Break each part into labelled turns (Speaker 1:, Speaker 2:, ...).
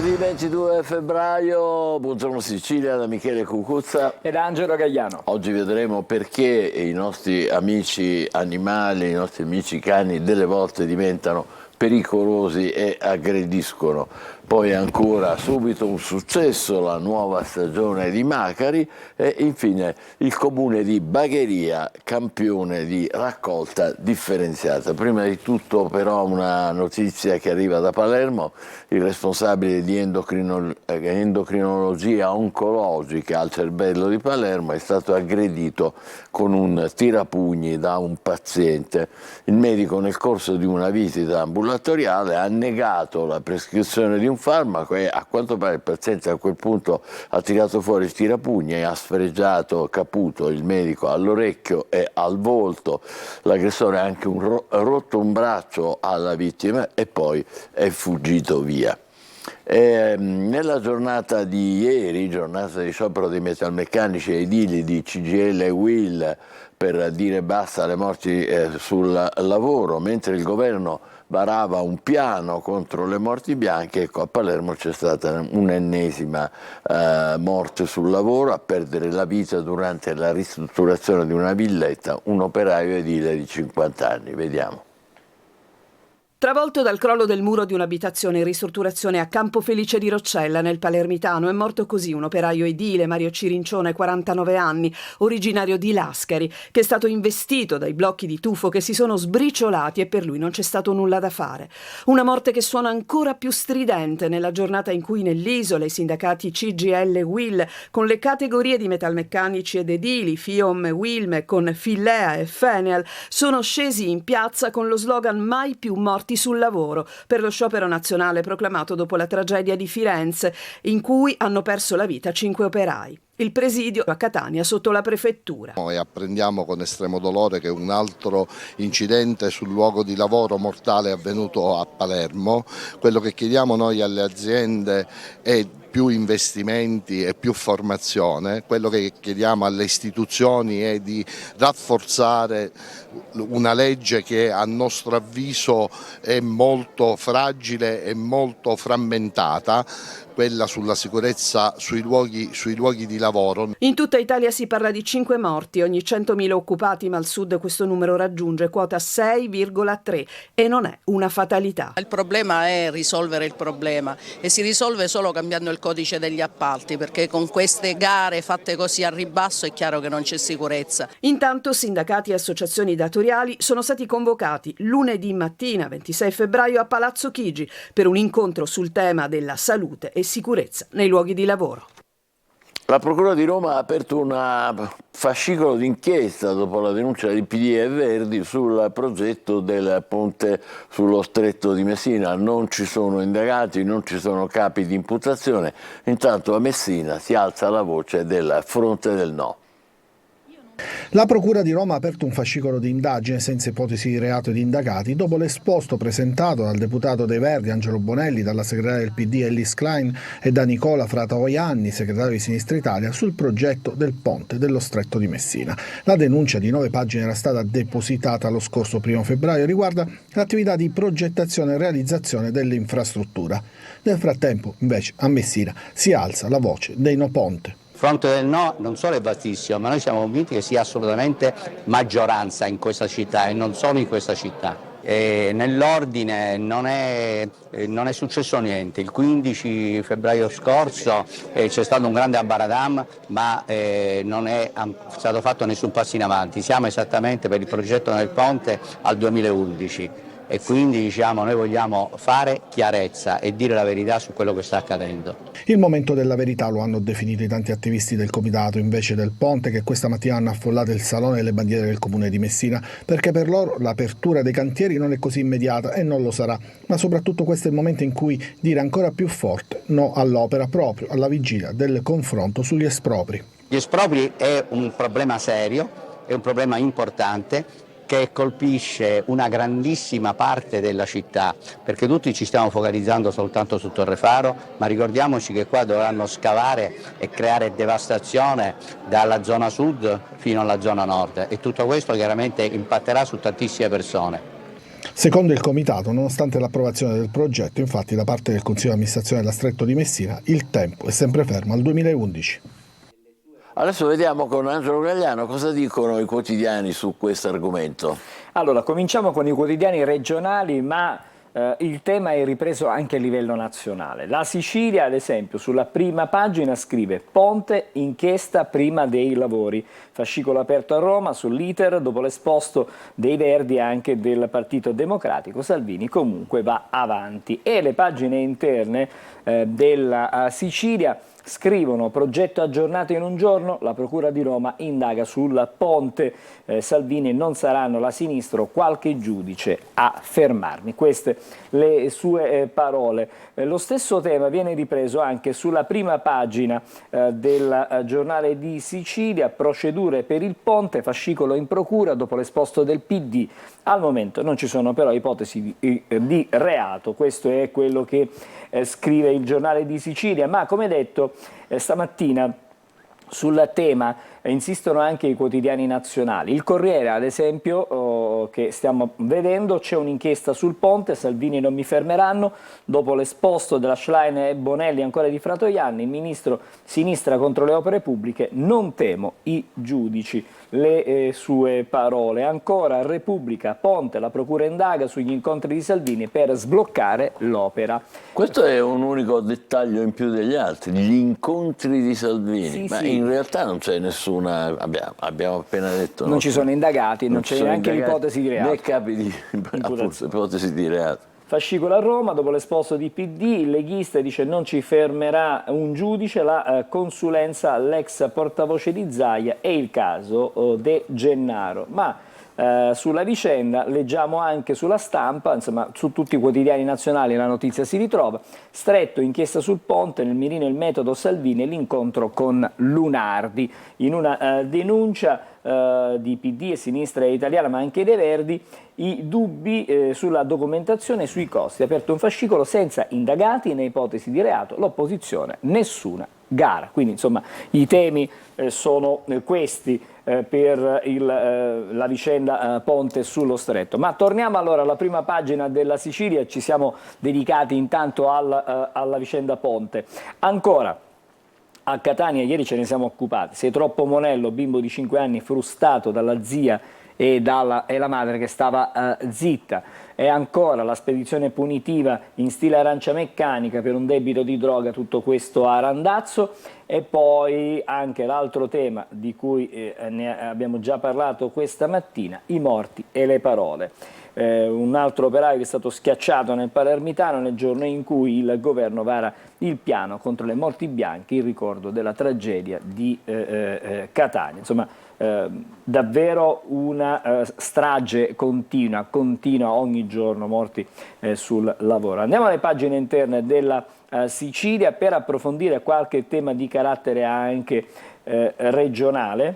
Speaker 1: Venerdì 22 febbraio, buongiorno Sicilia da Michele Cucuzza
Speaker 2: ed Angelo Gagliano.
Speaker 1: Oggi vedremo perché i nostri amici animali, i nostri amici cani delle volte diventano pericolosi e aggrediscono. Poi ancora subito un successo, la nuova stagione di Macari e infine il comune di Bagheria, campione di raccolta differenziata. Prima di tutto però una notizia che arriva da Palermo: il responsabile di endocrinologia oncologica al cervello di Palermo è stato aggredito con un tirapugni da un paziente. Il medico nel corso di una visita ambulatoriale ha negato la prescrizione di un farmaco e a quanto pare il paziente a quel punto ha tirato fuori il tirapugni e ha sfregiato Caputo, il medico, all'orecchio e al volto. L'aggressore ha anche rotto un braccio alla vittima e poi è fuggito via. Nella giornata di ieri, giornata di sciopero dei metalmeccanici e edili di CGIL e UIL per dire basta alle morti sul lavoro, mentre il governo varava un piano contro le morti bianche, ecco, a Palermo c'è stata un'ennesima morte sul lavoro. A perdere la vita durante la ristrutturazione di una villetta un operaio edile di 50 anni. Vediamo.
Speaker 3: Travolto dal crollo del muro di un'abitazione in ristrutturazione a Campo Felice di Roccella, nel Palermitano, è morto così un operaio edile, Mario Cirincione, 49 anni, originario di Lascari, che è stato investito dai blocchi di tufo che si sono sbriciolati e per lui non c'è stato nulla da fare. Una morte che suona ancora più stridente nella giornata in cui nell'isola i sindacati CGIL e UIL, con le categorie di metalmeccanici ed edili, FIOM e WILM, con Fillea e Fenel, sono scesi in piazza con lo slogan "Mai più morti sul lavoro" per lo sciopero nazionale proclamato dopo la tragedia di Firenze, in cui hanno perso la vita 5 operai. Il presidio a Catania sotto la prefettura.
Speaker 4: E apprendiamo con estremo dolore che un altro incidente sul luogo di lavoro mortale è avvenuto a Palermo. Quello che chiediamo noi alle aziende è più investimenti e più formazione. Quello che chiediamo alle istituzioni è di rafforzare una legge che a nostro avviso è molto fragile e molto frammentata, quella sulla sicurezza sui luoghi di lavoro.
Speaker 3: In tutta Italia si parla di 5 morti ogni 100.000 occupati, ma al sud questo numero raggiunge quota 6,3 e non è una fatalità.
Speaker 5: Il problema è risolvere il problema e si risolve solo cambiando il codice degli appalti, perché con queste gare fatte così a ribasso è chiaro che non c'è sicurezza.
Speaker 3: Intanto sindacati e associazioni datoriali sono stati convocati lunedì mattina 26 febbraio a Palazzo Chigi per un incontro sul tema della salute e sicurezza nei luoghi di lavoro.
Speaker 1: La Procura di Roma ha aperto un fascicolo d'inchiesta dopo la denuncia di PD e Verdi sul progetto del ponte sullo Stretto di Messina. Non ci sono indagati, non ci sono capi di imputazione. Intanto a Messina si alza la voce del fronte del no.
Speaker 6: La Procura di Roma ha aperto un fascicolo di indagine senza ipotesi di reato di indagati dopo l'esposto presentato dal deputato dei Verdi Angelo Bonelli, dalla segretaria del PD Ellis Klein e da Nicola Fratoianni, segretario di Sinistra Italia, sul progetto del ponte dello Stretto di Messina. La denuncia di 9 pagine era stata depositata lo scorso 1 febbraio e riguarda l'attività di progettazione e realizzazione dell'infrastruttura. Nel frattempo, invece, a Messina si alza la voce dei no ponte.
Speaker 7: Il fronte del no non solo è vastissimo, ma noi siamo convinti che sia assolutamente maggioranza in questa città e non solo in questa città. Nell'ordine non è successo niente. Il 15 febbraio scorso c'è stato un grande abaradam, ma non è stato fatto nessun passo in avanti. Siamo esattamente per il progetto del ponte al 2011. E quindi noi vogliamo fare chiarezza e dire la verità su quello che sta accadendo.
Speaker 6: Il momento della verità lo hanno definito i tanti attivisti del comitato invece del ponte, che questa mattina hanno affollato il salone delle bandiere del comune di Messina, perché per loro l'apertura dei cantieri non è così immediata e non lo sarà, ma soprattutto questo è il momento in cui dire ancora più forte no all'opera, proprio alla vigilia del confronto sugli espropri.
Speaker 7: Gli espropri è un problema serio, è un problema importante, che colpisce una grandissima parte della città, perché tutti ci stiamo focalizzando soltanto su Torrefaro, ma ricordiamoci che qua dovranno scavare e creare devastazione dalla zona sud fino alla zona nord e tutto questo chiaramente impatterà su tantissime persone.
Speaker 6: Secondo il Comitato, nonostante l'approvazione del progetto, infatti, da parte del Consiglio di amministrazione della Stretto di Messina, il tempo è sempre fermo al 2011.
Speaker 1: Adesso vediamo con Angelo Gagliano cosa dicono i quotidiani su questo argomento.
Speaker 2: Allora, cominciamo con i quotidiani regionali, ma il tema è ripreso anche a livello nazionale. La Sicilia, ad esempio, sulla prima pagina scrive: Ponte, inchiesta prima dei lavori. Fascicolo aperto a Roma sull'iter dopo l'esposto dei Verdi e anche del Partito Democratico. Salvini comunque va avanti. E le pagine interne della Sicilia scrivono: progetto aggiornato in un giorno, la Procura di Roma indaga sul ponte, Salvini: non saranno la sinistra o qualche giudice a fermarmi. Queste le sue parole. Lo stesso tema viene ripreso anche sulla prima pagina del giornale di Sicilia: procedure per il ponte, fascicolo in procura dopo l'esposto del PD. Al momento non ci sono però ipotesi di reato, questo è quello che scrive il giornale di Sicilia, ma come detto stamattina sul tema insistono anche i quotidiani nazionali. Il Corriere, ad esempio, che stiamo vedendo, c'è un'inchiesta sul ponte, Salvini non mi fermeranno, dopo l'esposto della Schlein e Bonelli ancora di Fratoianni, il ministro sinistra contro le opere pubbliche, non temo i giudici. Le sue parole. Ancora Repubblica, ponte, la procura indaga sugli incontri di Salvini per sbloccare l'opera.
Speaker 1: Questo è un unico dettaglio in più degli altri, gli incontri di Salvini,
Speaker 2: Sì,
Speaker 1: ma
Speaker 2: sì.
Speaker 1: in realtà non c'è nessuna, abbiamo appena detto,
Speaker 2: Non ci sono indagati, non c'è neanche l'ipotesi di reato.
Speaker 1: né capi di ipotesi di reato.
Speaker 2: Fascicolo a Roma, dopo l'esposto di PD, il leghista dice non ci fermerà un giudice, la consulenza all'ex portavoce di Zaia e il caso De Gennaro. Ma sulla vicenda leggiamo anche sulla Stampa, insomma su tutti i quotidiani nazionali la notizia si ritrova: stretto, inchiesta sul ponte, nel mirino il metodo Salvini e l'incontro con Lunardi. In una denuncia di PD e Sinistra Italiana ma anche dei Verdi, i dubbi sulla documentazione e sui costi. Aperto un fascicolo: senza indagati né ipotesi di reato, l'opposizione nessuna gara. Quindi insomma i temi sono questi per la vicenda Ponte sullo Stretto. Ma torniamo allora alla prima pagina della Sicilia, ci siamo dedicati intanto alla vicenda Ponte. Ancora a Catania, ieri ce ne siamo occupati: sei troppo monello, bimbo di 5 anni frustato dalla zia e la madre che stava zitta. E ancora la spedizione punitiva in stile arancia meccanica per un debito di droga, tutto questo a Randazzo. E poi anche l'altro tema di cui ne abbiamo già parlato questa mattina: i morti e le parole. Un altro operaio che è stato schiacciato nel Palermitano nel giorno in cui il governo vara il piano contro le morti bianche, il ricordo della tragedia di Catania. Insomma, davvero una strage continua ogni giorno, morti sul lavoro. Andiamo alle pagine interne della Sicilia per approfondire qualche tema di carattere anche regionale,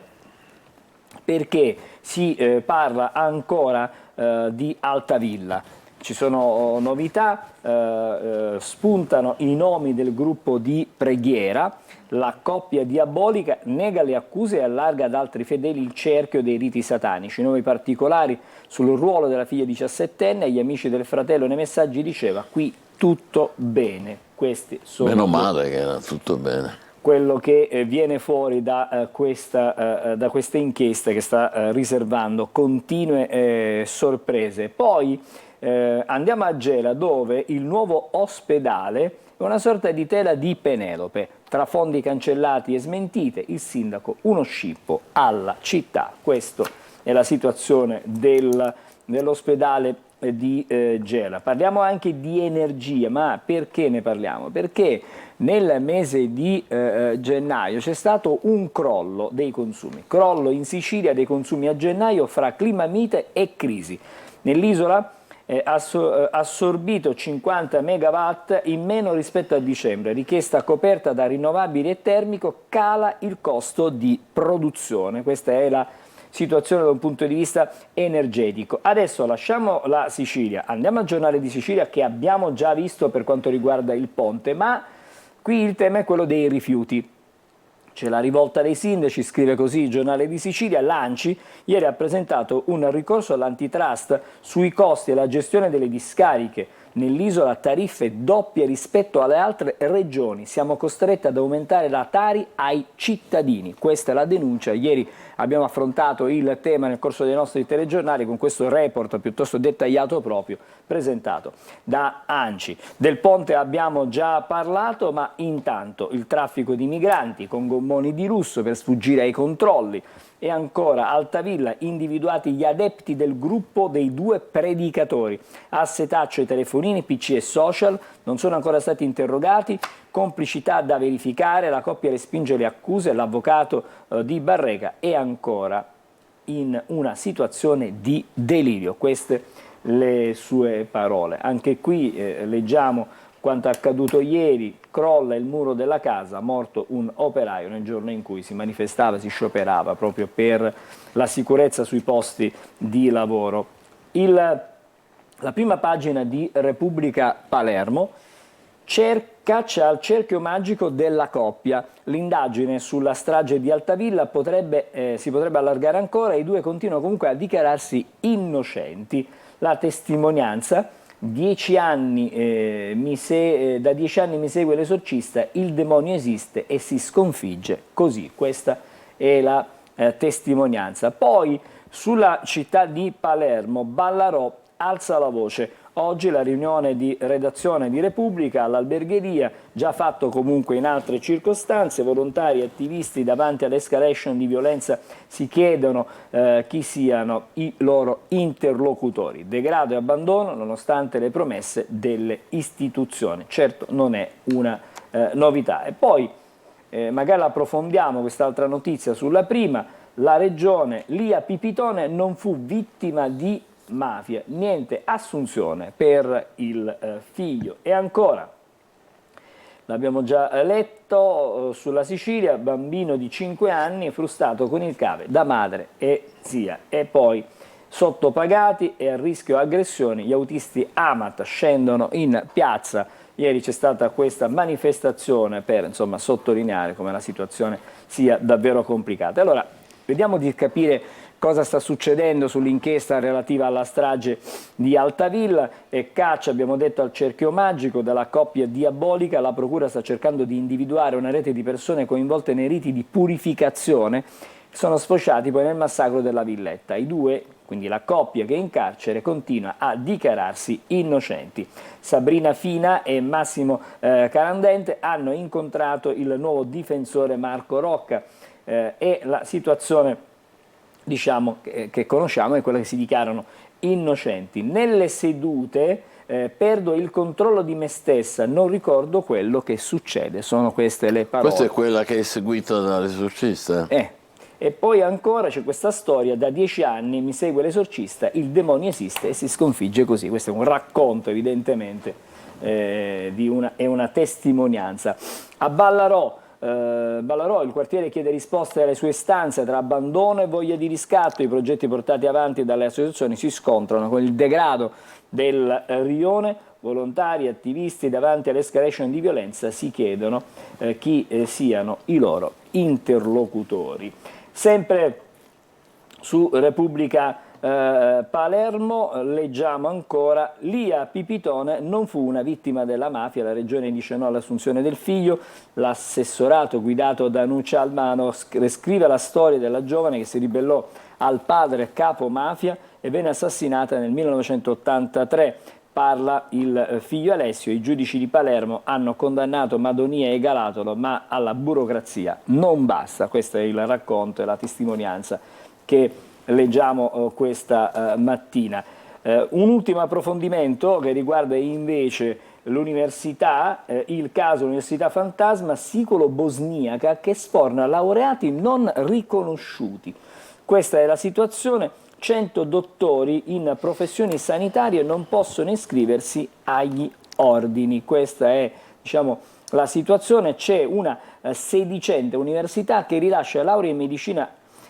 Speaker 2: perché si parla ancora di Altavilla. Ci sono novità, spuntano i nomi del gruppo di preghiera. La coppia diabolica nega le accuse e allarga ad altri fedeli il cerchio dei riti satanici. Nuovi particolari sul ruolo della figlia 17enne. Agli amici del fratello nei messaggi diceva: qui tutto bene. Questi sono
Speaker 1: Meno male che era tutto bene.
Speaker 2: Quello che viene fuori da questa inchiesta che sta riservando continue sorprese. Poi andiamo a Gela, dove il nuovo ospedale è una sorta di tela di Penelope. Tra fondi cancellati e smentite, il sindaco uno scippo alla città. Questa è la situazione dell'ospedale di Gela. Parliamo anche di energia, ma perché ne parliamo? Perché nel mese di gennaio c'è stato un crollo dei consumi, crollo in Sicilia dei consumi a gennaio fra clima mite e crisi. Nell'isola assorbito 50 megawatt in meno rispetto a dicembre, richiesta coperta da rinnovabili e termico, cala il costo di produzione. Questa è la situazione da un punto di vista energetico. Adesso lasciamo la Sicilia, andiamo al giornale di Sicilia che abbiamo già visto per quanto riguarda il ponte, ma qui il tema è quello dei rifiuti. C'è la rivolta dei sindaci, scrive così il Giornale di Sicilia. L'ANCI ieri ha presentato un ricorso all'antitrust sui costi e la gestione delle discariche. Nell'isola tariffe doppie rispetto alle altre regioni. Siamo costretti ad aumentare la Tari ai cittadini. Questa è la denuncia. Ieri abbiamo affrontato il tema nel corso dei nostri telegiornali con questo report piuttosto dettagliato proprio presentato da ANCI. Del ponte abbiamo già parlato, ma intanto il traffico di migranti con gommoni di lusso per sfuggire ai controlli. E ancora Altavilla, individuati gli adepti del gruppo dei 2 predicatori. Assetaccio ai telefonini, PC e social, non sono ancora stati interrogati, complicità da verificare, la coppia respinge le accuse, l'avvocato di Barreca è ancora in una situazione di delirio. Queste le sue parole. Anche qui leggiamo quanto accaduto ieri, crolla il muro della casa, morto un operaio nel giorno in cui si manifestava, si scioperava proprio per la sicurezza sui posti di lavoro. La prima pagina di Repubblica Palermo caccia al cerchio magico della coppia. L'indagine sulla strage di Altavilla si potrebbe allargare ancora e i 2 continuano comunque a dichiararsi innocenti. La testimonianza: da 10 anni mi segue l'esorcista, il demonio esiste e si sconfigge così. Questa è la testimonianza. Poi sulla città di Palermo, Ballarò alza la voce. Oggi la riunione di redazione di Repubblica all'albergheria, già fatto comunque in altre circostanze, volontari e attivisti davanti all'escalation di violenza si chiedono chi siano i loro interlocutori. Degrado e abbandono nonostante le promesse delle istituzioni. Certo non è una novità. E poi magari approfondiamo quest'altra notizia sulla prima. La regione Lia Pipitone non fu vittima di mafia, niente assunzione per il figlio. E ancora, l'abbiamo già letto, sulla Sicilia, bambino di 5 anni frustato con il cave da madre e zia. E poi sottopagati e a rischio aggressioni, gli autisti Amat scendono in piazza. Ieri c'è stata questa manifestazione per sottolineare come la situazione sia davvero complicata. Allora, vediamo di capire cosa sta succedendo sull'inchiesta relativa alla strage di Altavilla. E caccia, abbiamo detto, al cerchio magico della coppia diabolica. La procura sta cercando di individuare una rete di persone coinvolte nei riti di purificazione che sono sfociati poi nel massacro della Villetta. I 2, quindi la coppia che è in carcere, continua a dichiararsi innocenti. Sabrina Fina e Massimo Carandente hanno incontrato il nuovo difensore Marco Rocca e la situazione che conosciamo è quella che si dichiarano innocenti. Nelle sedute perdo il controllo di me stessa, non ricordo quello che succede. Sono queste le parole.
Speaker 1: Questa è quella che è seguita dall'esorcista.
Speaker 2: E poi ancora c'è questa storia: da 10 anni mi segue l'esorcista, il demonio esiste e si sconfigge così. Questo è un racconto evidentemente è una testimonianza. A Ballarò, il quartiere chiede risposte alle sue istanze tra abbandono e voglia di riscatto. I progetti portati avanti dalle associazioni si scontrano con il degrado del rione. Volontari e attivisti davanti all'escalation di violenza si chiedono chi siano i loro interlocutori. Sempre su Repubblica Palermo leggiamo ancora: Lia Pipitone non fu una vittima della mafia, la regione dice no all'assunzione del figlio. L'assessorato guidato da Nuccia Albano scrive la storia della giovane che si ribellò al padre capo mafia e venne assassinata nel 1983. Parla il figlio Alessio. I giudici di Palermo hanno condannato Madonia e Galatolo, ma alla burocrazia non basta. Questo è il racconto e la testimonianza che leggiamo questa mattina. Un ultimo approfondimento che riguarda invece l'università, il caso Università Fantasma sicolo-bosniaca che sforna laureati non riconosciuti. Questa è la situazione: 100 dottori in professioni sanitarie non possono iscriversi agli ordini. Questa è la situazione. C'è una sedicente università che rilascia laurea in medicina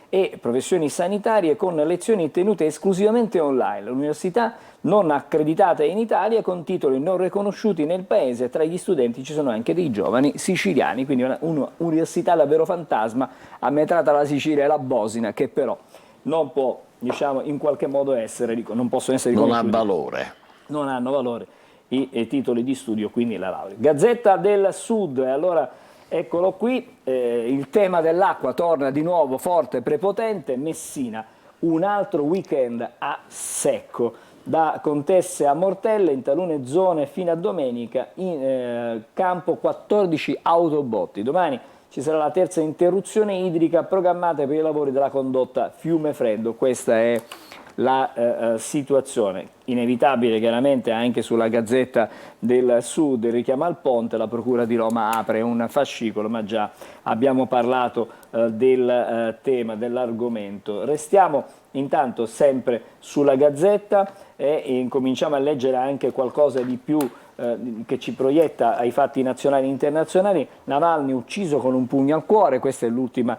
Speaker 2: e professioni sanitarie con lezioni tenute esclusivamente online. L'università non accreditata in Italia con titoli non riconosciuti nel paese. Tra gli studenti ci sono anche dei giovani siciliani, quindi un'università davvero fantasma, ammetrata la Sicilia e la Bosina, che però non può, diciamo, in qualche modo non possono essere riconosciuti.
Speaker 1: Non ha valore.
Speaker 2: Non hanno valore i titoli di studio, quindi la laurea. Gazzetta del Sud, allora eccolo qui, il tema dell'acqua torna di nuovo forte e prepotente. Messina, un altro weekend a secco. Da Contesse a Mortelle, in talune zone fino a domenica, in campo 14 autobotti. Domani ci sarà la terza interruzione idrica programmata per i lavori della condotta Fiume Freddo. Questa è la situazione. Inevitabile chiaramente anche sulla Gazzetta del Sud, il richiamo al ponte. La Procura di Roma apre un fascicolo, ma già abbiamo parlato del tema, dell'argomento. Restiamo intanto sempre sulla Gazzetta e incominciamo a leggere anche qualcosa di più che ci proietta ai fatti nazionali e internazionali. Navalny ucciso con un pugno al cuore, questa è l'ultima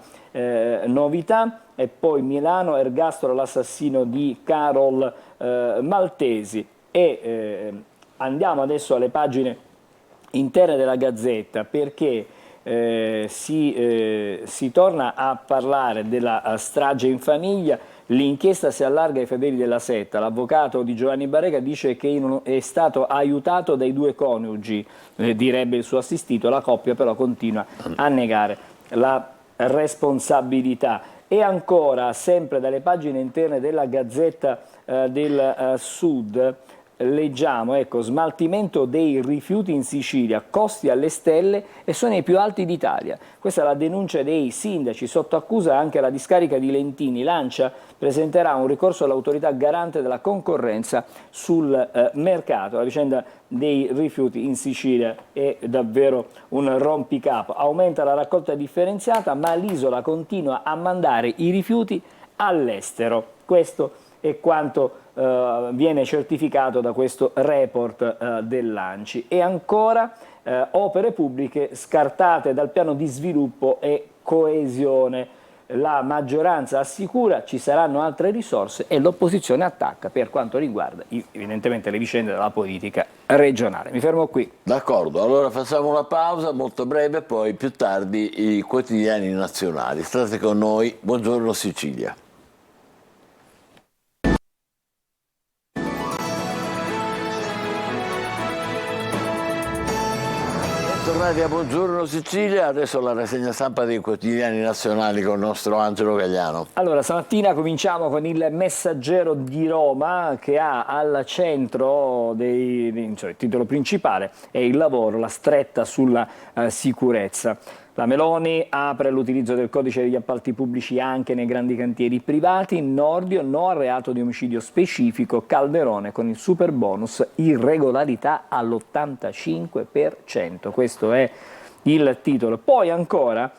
Speaker 2: novità. E poi Milano, ergastolo l'assassino di Carol Maltesi. E andiamo adesso alle pagine interne della Gazzetta, perché si torna a parlare della strage in famiglia. L'inchiesta si allarga ai fedeli della setta. L'avvocato di Giovanni Barrega dice che è stato aiutato dai due coniugi, direbbe il suo assistito. La coppia però continua a negare la responsabilità. E ancora, sempre dalle pagine interne della Gazzetta del Sud, leggiamo, ecco, smaltimento dei rifiuti in Sicilia, costi alle stelle e sono i più alti d'Italia. Questa è la denuncia dei sindaci, sotto accusa anche la discarica di Lentini. Lancia presenterà un ricorso all'autorità garante della concorrenza sul mercato. La vicenda dei rifiuti in Sicilia è davvero un rompicapo. Aumenta la raccolta differenziata, ma l'isola continua a mandare i rifiuti all'estero. Questo è quanto viene certificato da questo report dell'ANCI. E ancora opere pubbliche scartate dal piano di sviluppo e coesione. La maggioranza assicura ci saranno altre risorse e l'opposizione attacca per quanto riguarda evidentemente le vicende della politica regionale. Mi fermo qui.
Speaker 1: D'accordo, allora facciamo una pausa molto breve, poi più tardi i quotidiani nazionali. State con noi, buongiorno Sicilia. Tornati a Buongiorno Sicilia, adesso la rassegna stampa dei quotidiani nazionali con il nostro Angelo Gagliano.
Speaker 2: Allora, stamattina cominciamo con il Messaggero di Roma, che ha al centro il titolo principale è il lavoro, la stretta sulla sicurezza. La Meloni apre l'utilizzo del codice degli appalti pubblici anche nei grandi cantieri privati. Nordio, no al reato di omicidio specifico. Calderone con il super bonus, irregolarità all'85%. Questo è il titolo. Poi ancora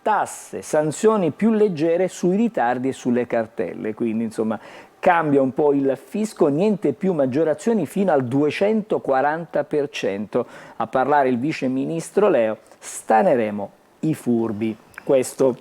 Speaker 2: tasse, sanzioni più leggere sui ritardi e sulle cartelle. Quindi insomma cambia un po' il fisco, niente più maggiorazioni fino al 240%. A parlare il vice ministro Leo, staneremo i furbi. Questo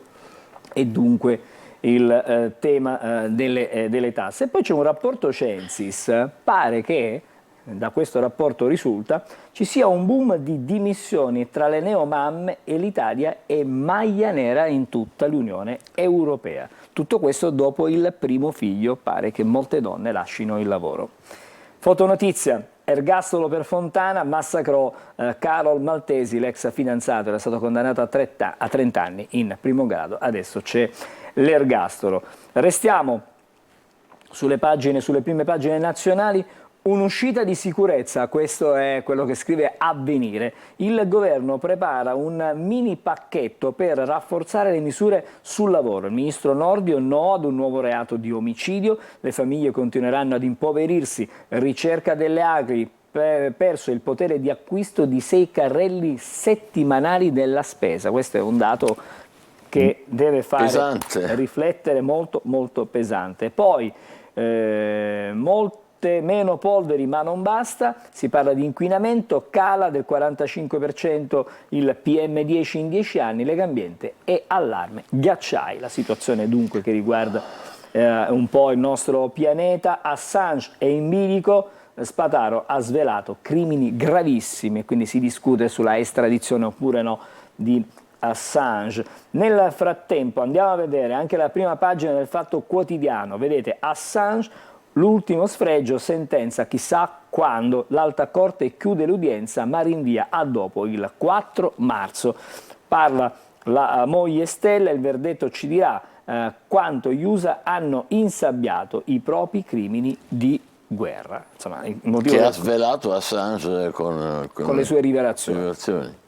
Speaker 2: è dunque il tema delle tasse. E poi c'è un rapporto Censis, pare che da questo rapporto risulta ci sia un boom di dimissioni tra le neomamme e l'Italia è maglia nera in tutta l'Unione Europea. Tutto questo dopo il primo figlio, pare che molte donne lascino il lavoro. Fotonotizia, ergastolo per Fontana, massacrò Carol Maltesi, l'ex fidanzato, era stato condannato a 30 anni in primo grado, adesso c'è l'ergastolo. Restiamo sulle prime pagine nazionali. Un'uscita di sicurezza, questo è quello che scrive Avvenire. Il governo prepara un mini pacchetto per rafforzare le misure sul lavoro. Il ministro Nordio no ad un nuovo reato di omicidio, le famiglie continueranno ad impoverirsi, ricerca delle Agri, perso il potere di acquisto di 6 carrelli settimanali della spesa. Questo è un dato che deve fare pesante, riflettere, molto molto pesante. Poi molte meno polveri ma non basta, si parla di inquinamento, cala del 45% il PM10 in 10 anni, Legambiente e allarme ghiacciai. La situazione dunque che riguarda un po' il nostro pianeta. Assange è in bilico, Spataro ha svelato crimini gravissimi e quindi si discute sulla estradizione oppure no di Assange. Nel frattempo andiamo a vedere anche la prima pagina del Fatto Quotidiano. Vedete, Assange, l'ultimo sfregio, sentenza chissà quando, l'Alta Corte chiude l'udienza ma rinvia a dopo il 4 marzo. Parla la moglie Stella, il verdetto ci dirà quanto gli USA hanno insabbiato i propri crimini di guerra. Insomma, il motivo
Speaker 1: che ha svelato Assange con
Speaker 2: le sue rivelazioni.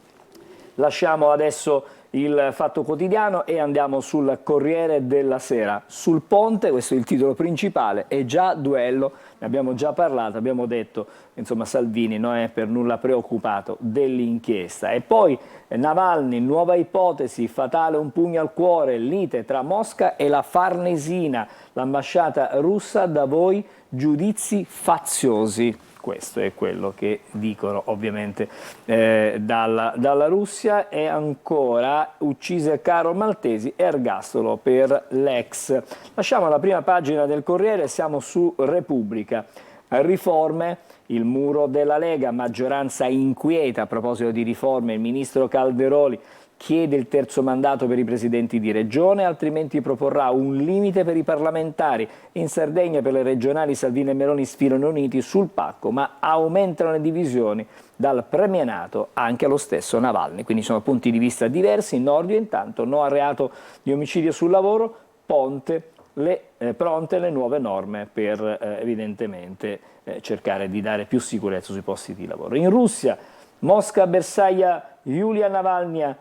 Speaker 2: Lasciamo adesso il Fatto Quotidiano e andiamo sul Corriere della Sera. Sul ponte, questo è il titolo principale, è già duello, ne abbiamo già parlato, abbiamo detto, insomma Salvini non è per nulla preoccupato dell'inchiesta. E poi Navalny, nuova ipotesi, fatale un pugno al cuore, lite tra Mosca e la Farnesina, l'ambasciata russa da voi, giudizi faziosi. Questo è quello che dicono ovviamente dalla Russia. E ancora, uccise Carlo Maltesi, ergastolo per l'ex. Lasciamo la prima pagina del Corriere, siamo su Repubblica. Riforme, il muro della Lega, maggioranza inquieta a proposito di riforme, il ministro Calderoli chiede il terzo mandato per i presidenti di regione, altrimenti proporrà un limite per i parlamentari. In Sardegna per le regionali Salvini e Meloni sfilano uniti sul pacco, ma aumentano le divisioni dal premierato anche allo stesso Navalny. Quindi sono punti di vista diversi. Nordio intanto, no al reato di omicidio sul lavoro, pronte le nuove norme per evidentemente cercare di dare più sicurezza sui posti di lavoro. In Russia, Mosca bersaglia Yulia Navalny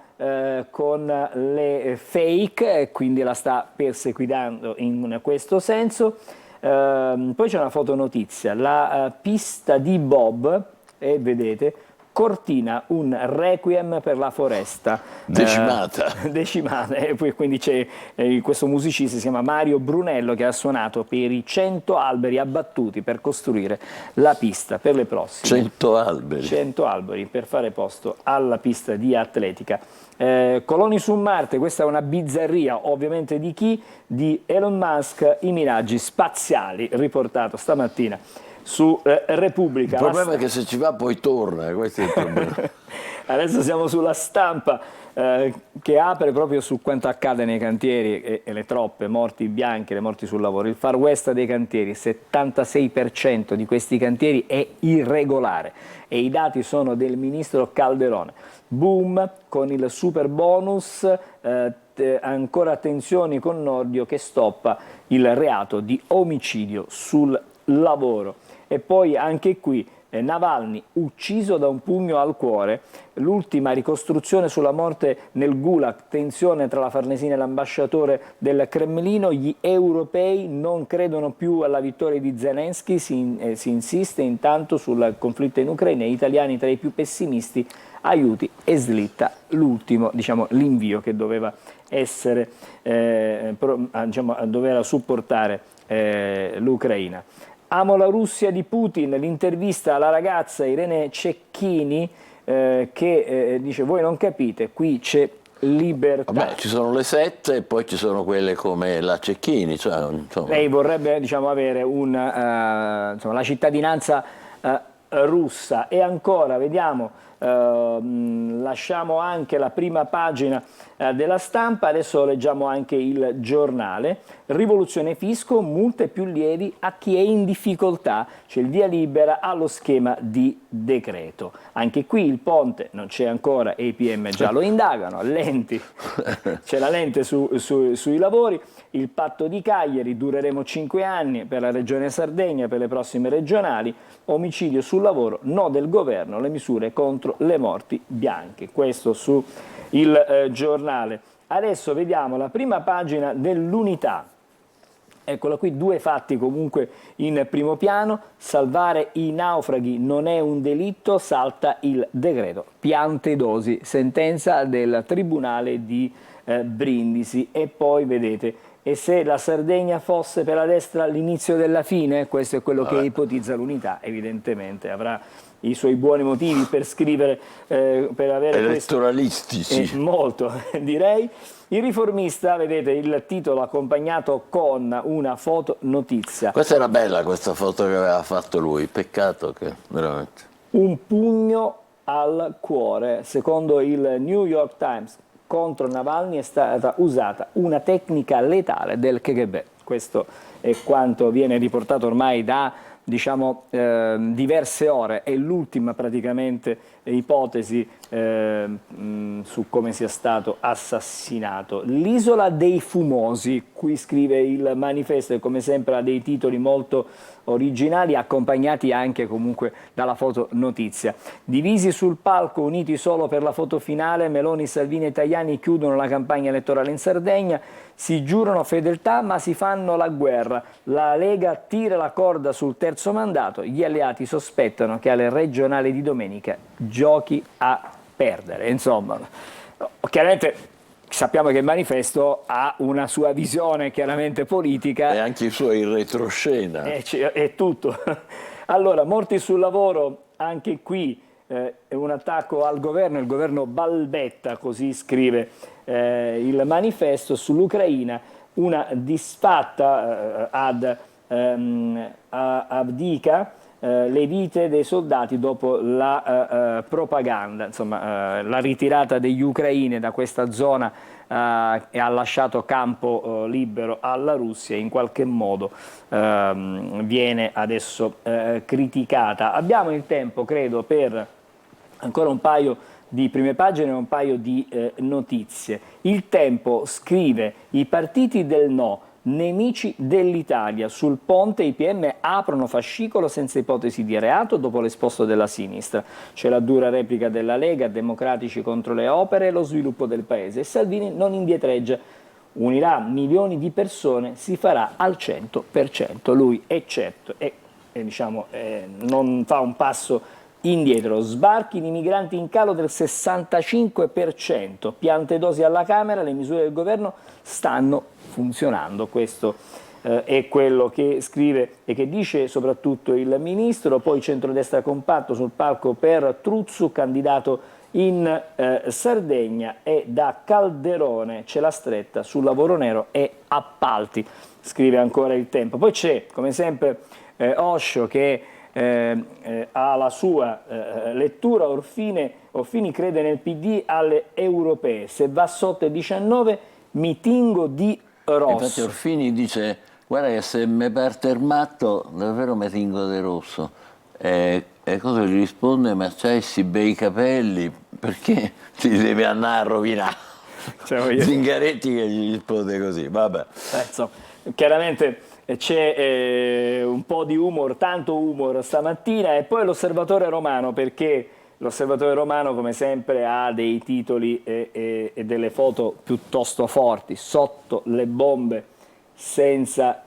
Speaker 2: con le fake, quindi la sta perseguitando in questo senso. Poi c'è una fotonotizia, la pista di Bob, e vedete, Cortina, un requiem per la foresta.
Speaker 1: Decimata.
Speaker 2: Decimata, e poi quindi c'è questo musicista, si chiama Mario Brunello, che ha suonato per i 100 alberi abbattuti per costruire la pista per le prossime.
Speaker 1: 100 alberi.
Speaker 2: 100 alberi per fare posto alla pista di atletica. Coloni su Marte, questa è una bizzarria, ovviamente di chi? Di Elon Musk, i miraggi spaziali, riportato stamattina su Repubblica.
Speaker 1: Il problema è che se ci va poi torna, questo è il problema.
Speaker 2: Adesso siamo sulla Stampa che apre proprio su quanto accade nei cantieri e le troppe morti bianche, le morti sul lavoro. Il Far West dei cantieri, 76% di questi cantieri è irregolare e i dati sono del ministro Calderone. Boom con il super bonus, ancora tensioni con Nordio che stoppa il reato di omicidio sul lavoro. E poi anche qui Navalny ucciso da un pugno al cuore, l'ultima ricostruzione sulla morte nel Gulag, tensione tra la Farnesina e l'ambasciatore del Cremlino, gli europei non credono più alla vittoria di Zelensky, si insiste intanto sul conflitto in Ucraina, gli italiani tra i più pessimisti, aiuti e slitta l'ultimo, diciamo, l'invio che doveva essere, doveva supportare l'Ucraina. Amo la Russia di Putin, l'intervista alla ragazza Irene Cecchini che dice voi non capite, qui c'è libertà.
Speaker 1: Vabbè, ci sono le sette e poi ci sono quelle come la Cecchini. Cioè,
Speaker 2: lei vorrebbe, diciamo, avere la cittadinanza russa. E ancora, vediamo, lasciamo anche la prima pagina della Stampa, adesso leggiamo anche il Giornale. Rivoluzione fisco, multe più lievi a chi è in difficoltà, c'è il via libera allo schema di decreto. Anche qui il ponte non c'è ancora e i PM già lo indagano, c'è la lente sui lavori. Il patto di Cagliari, dureremo 5 anni per la regione Sardegna, per le prossime regionali. Omicidio sul lavoro, no del governo, le misure contro le morti bianche. Questo su il Giornale. Adesso vediamo la prima pagina dell'Unità. Eccola qui, due fatti comunque in primo piano. Salvare i naufraghi non è un delitto, salta il decreto. Piantedosi, sentenza del Tribunale di Brindisi. E poi vedete e se la Sardegna fosse per la destra l'inizio della fine, questo è quello che ipotizza l'Unità, evidentemente avrà i suoi buoni motivi per scrivere, per avere
Speaker 1: elettoralistici.
Speaker 2: Molto, direi. Il Riformista, vedete il titolo accompagnato con una foto notizia.
Speaker 1: Questa era bella, questa foto che aveva fatto lui, peccato che veramente...
Speaker 2: Un pugno al cuore, secondo il New York Times. Contro Navalny è stata usata una tecnica letale del KGB. Questo è quanto viene riportato ormai da, diciamo, diverse ore. È l'ultima praticamente ipotesi su come sia stato assassinato. L'isola dei fumosi, qui scrive il manifesto, e come sempre ha dei titoli molto originali, accompagnati anche comunque dalla foto notizia. Divisi sul palco, uniti solo per la foto finale, Meloni, Salvini e Tajani chiudono la campagna elettorale in Sardegna, si giurano fedeltà ma si fanno la guerra. La Lega tira la corda sul terzo mandato, gli alleati sospettano che alle regionali di domenica giochi a perdere. Insomma, chiaramente sappiamo che il manifesto ha una sua visione chiaramente politica.
Speaker 1: E anche i suoi retroscena.
Speaker 2: È tutto. Allora, morti sul lavoro, anche qui è un attacco al governo, il governo balbetta, così scrive il manifesto, sull'Ucraina, una disfatta abdica le vite dei soldati dopo la propaganda, insomma la ritirata degli ucraini da questa zona e ha lasciato campo libero alla Russia, in qualche modo viene adesso criticata. Abbiamo il tempo, credo, per ancora un paio di prime pagine e un paio di notizie. Il Tempo scrive: i partiti del no, nemici dell'Italia. Sul ponte i PM aprono fascicolo senza ipotesi di reato dopo l'esposto della sinistra. C'è la dura replica della Lega, democratici contro le opere e lo sviluppo del paese. E Salvini non indietreggia, unirà milioni di persone, si farà al 100%. Lui è certo e diciamo, non fa un passo indietro. Sbarchi di migranti in calo del 65%, piantedosi alla Camera, le misure del governo stanno funzionando. Questo è quello che scrive e che dice soprattutto il ministro. Poi centrodestra compatto sul palco per Truzzu, candidato in Sardegna, e da Calderone c'è la stretta sul lavoro nero e appalti, scrive ancora il Tempo. Poi c'è, come sempre, Osho che ha la sua lettura. Orfini crede nel PD alle europee, se va sotto i 19 mi tingo di rosso.
Speaker 1: Infatti Orfini dice: guarda che se mi parte il matto davvero mi tingo di rosso. E cosa gli risponde? Ma c'hai sti bei capelli, perché ti devi andare a rovinare? Cioè, Zingaretti che gli risponde così, vabbè.
Speaker 2: Insomma, chiaramente c'è un po' di humor, tanto humor stamattina. E poi l'Osservatore Romano, perché l'Osservatore Romano come sempre ha dei titoli e delle foto piuttosto forti. Sotto le bombe senza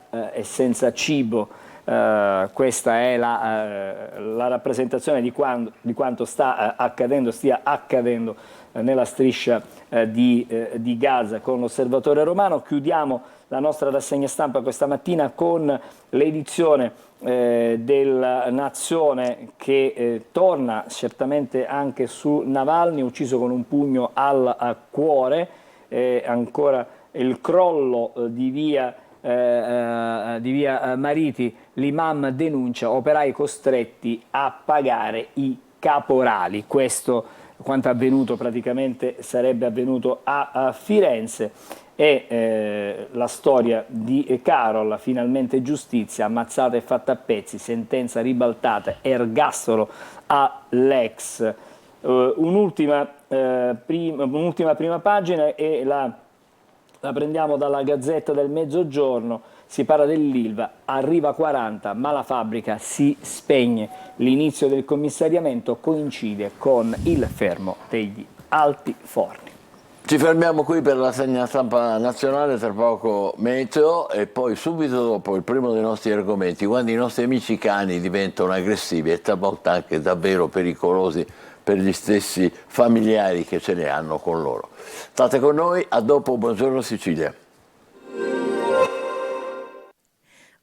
Speaker 2: cibo, questa è la rappresentazione di quanto stia accadendo nella striscia di Gaza con l'Osservatore Romano. Chiudiamo la nostra rassegna stampa questa mattina con l'edizione della Nazione che torna certamente anche su Navalny, ucciso con un pugno al cuore. Ancora il crollo di via Mariti, l'imam denuncia operai costretti a pagare i caporali. Questo quanto avvenuto praticamente sarebbe avvenuto a Firenze. E la storia di Carol, finalmente giustizia, ammazzata e fatta a pezzi, sentenza ribaltata, ergastolo all'ex. Un'ultima prima pagina e la prendiamo dalla Gazzetta del Mezzogiorno. Si parla dell'Ilva, arriva 40 ma la fabbrica si spegne. L'inizio del commissariamento coincide con il fermo degli altiforni.
Speaker 1: Ci fermiamo qui per la segna stampa nazionale, tra poco meteo e poi subito dopo il primo dei nostri argomenti, quando i nostri amici cani diventano aggressivi e talvolta anche davvero pericolosi per gli stessi familiari che ce ne hanno con loro. State con noi, a dopo, buongiorno Sicilia.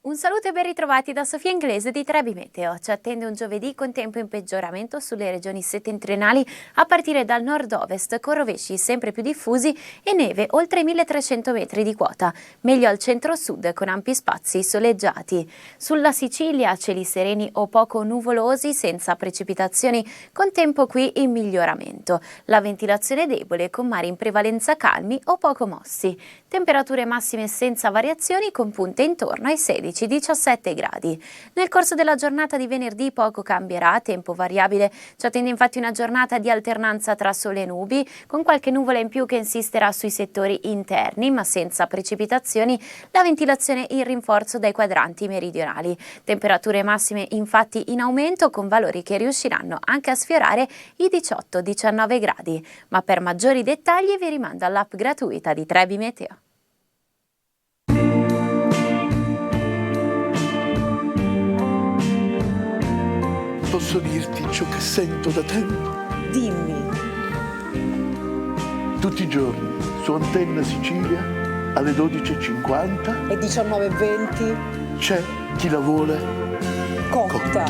Speaker 8: Un saluto e ben ritrovati da Sofia Inglese di Trebi Meteo. Ci attende un giovedì con tempo in peggioramento sulle regioni settentrionali a partire dal nord-ovest, con rovesci sempre più diffusi e neve oltre i 1300 metri di quota. Meglio al centro-sud con ampi spazi soleggiati. Sulla Sicilia cieli sereni o poco nuvolosi senza precipitazioni, con tempo qui in miglioramento. La ventilazione debole con mari in prevalenza calmi o poco mossi. Temperature massime senza variazioni con punte intorno ai 16-17 gradi. Nel corso della giornata di venerdì poco cambierà, tempo variabile. Ci attende infatti una giornata di alternanza tra sole e nubi, con qualche nuvola in più che insisterà sui settori interni, ma senza precipitazioni, la ventilazione in rinforzo dai quadranti meridionali. Temperature massime infatti in aumento, con valori che riusciranno anche a sfiorare i 18-19 gradi. Ma per maggiori dettagli vi rimando all'app gratuita di Trebi Meteo.
Speaker 9: Posso dirti ciò che sento da tempo?
Speaker 10: Dimmi.
Speaker 9: Tutti i giorni su Antenna Sicilia alle 12:50
Speaker 10: e 19:20
Speaker 9: c'è chi la vuole cotta.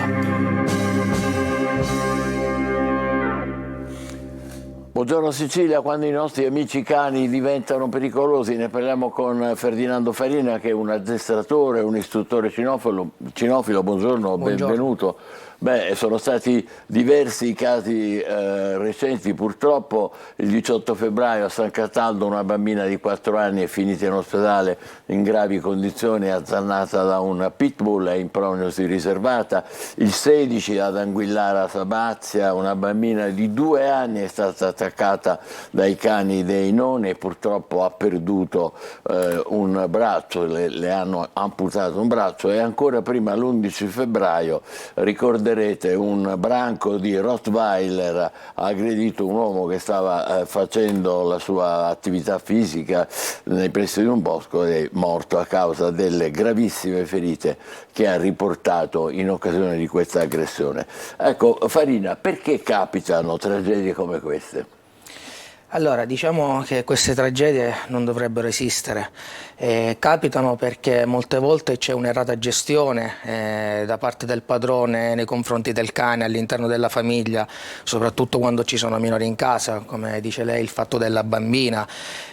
Speaker 1: Buongiorno Sicilia, quando i nostri amici cani diventano pericolosi, ne parliamo con Ferdinando Farina che è un addestratore, un istruttore cinofilo, buongiorno, benvenuto. Beh, sono stati diversi i casi recenti, purtroppo il 18 febbraio a San Cataldo una bambina di 4 anni è finita in ospedale in gravi condizioni, azzannata da un pitbull e in prognosi riservata. Il 16 ad Anguillara Sabazia una bambina di 2 anni è stata attaccata dai cani dei nonni e purtroppo ha perduto un braccio, le hanno amputato un braccio. E ancora prima, l'11 febbraio, ricorderete un branco di Rottweiler ha aggredito un uomo che stava facendo la sua attività fisica nei pressi di un bosco ed è morto a causa delle gravissime ferite che ha riportato in occasione di questa aggressione. Ecco, Farina, perché capitano tragedie come queste?
Speaker 11: Allora, diciamo che queste tragedie non dovrebbero esistere. Capitano perché molte volte c'è un'errata gestione da parte del padrone nei confronti del cane all'interno della famiglia, soprattutto quando ci sono minori in casa, come dice lei, il fatto della bambina.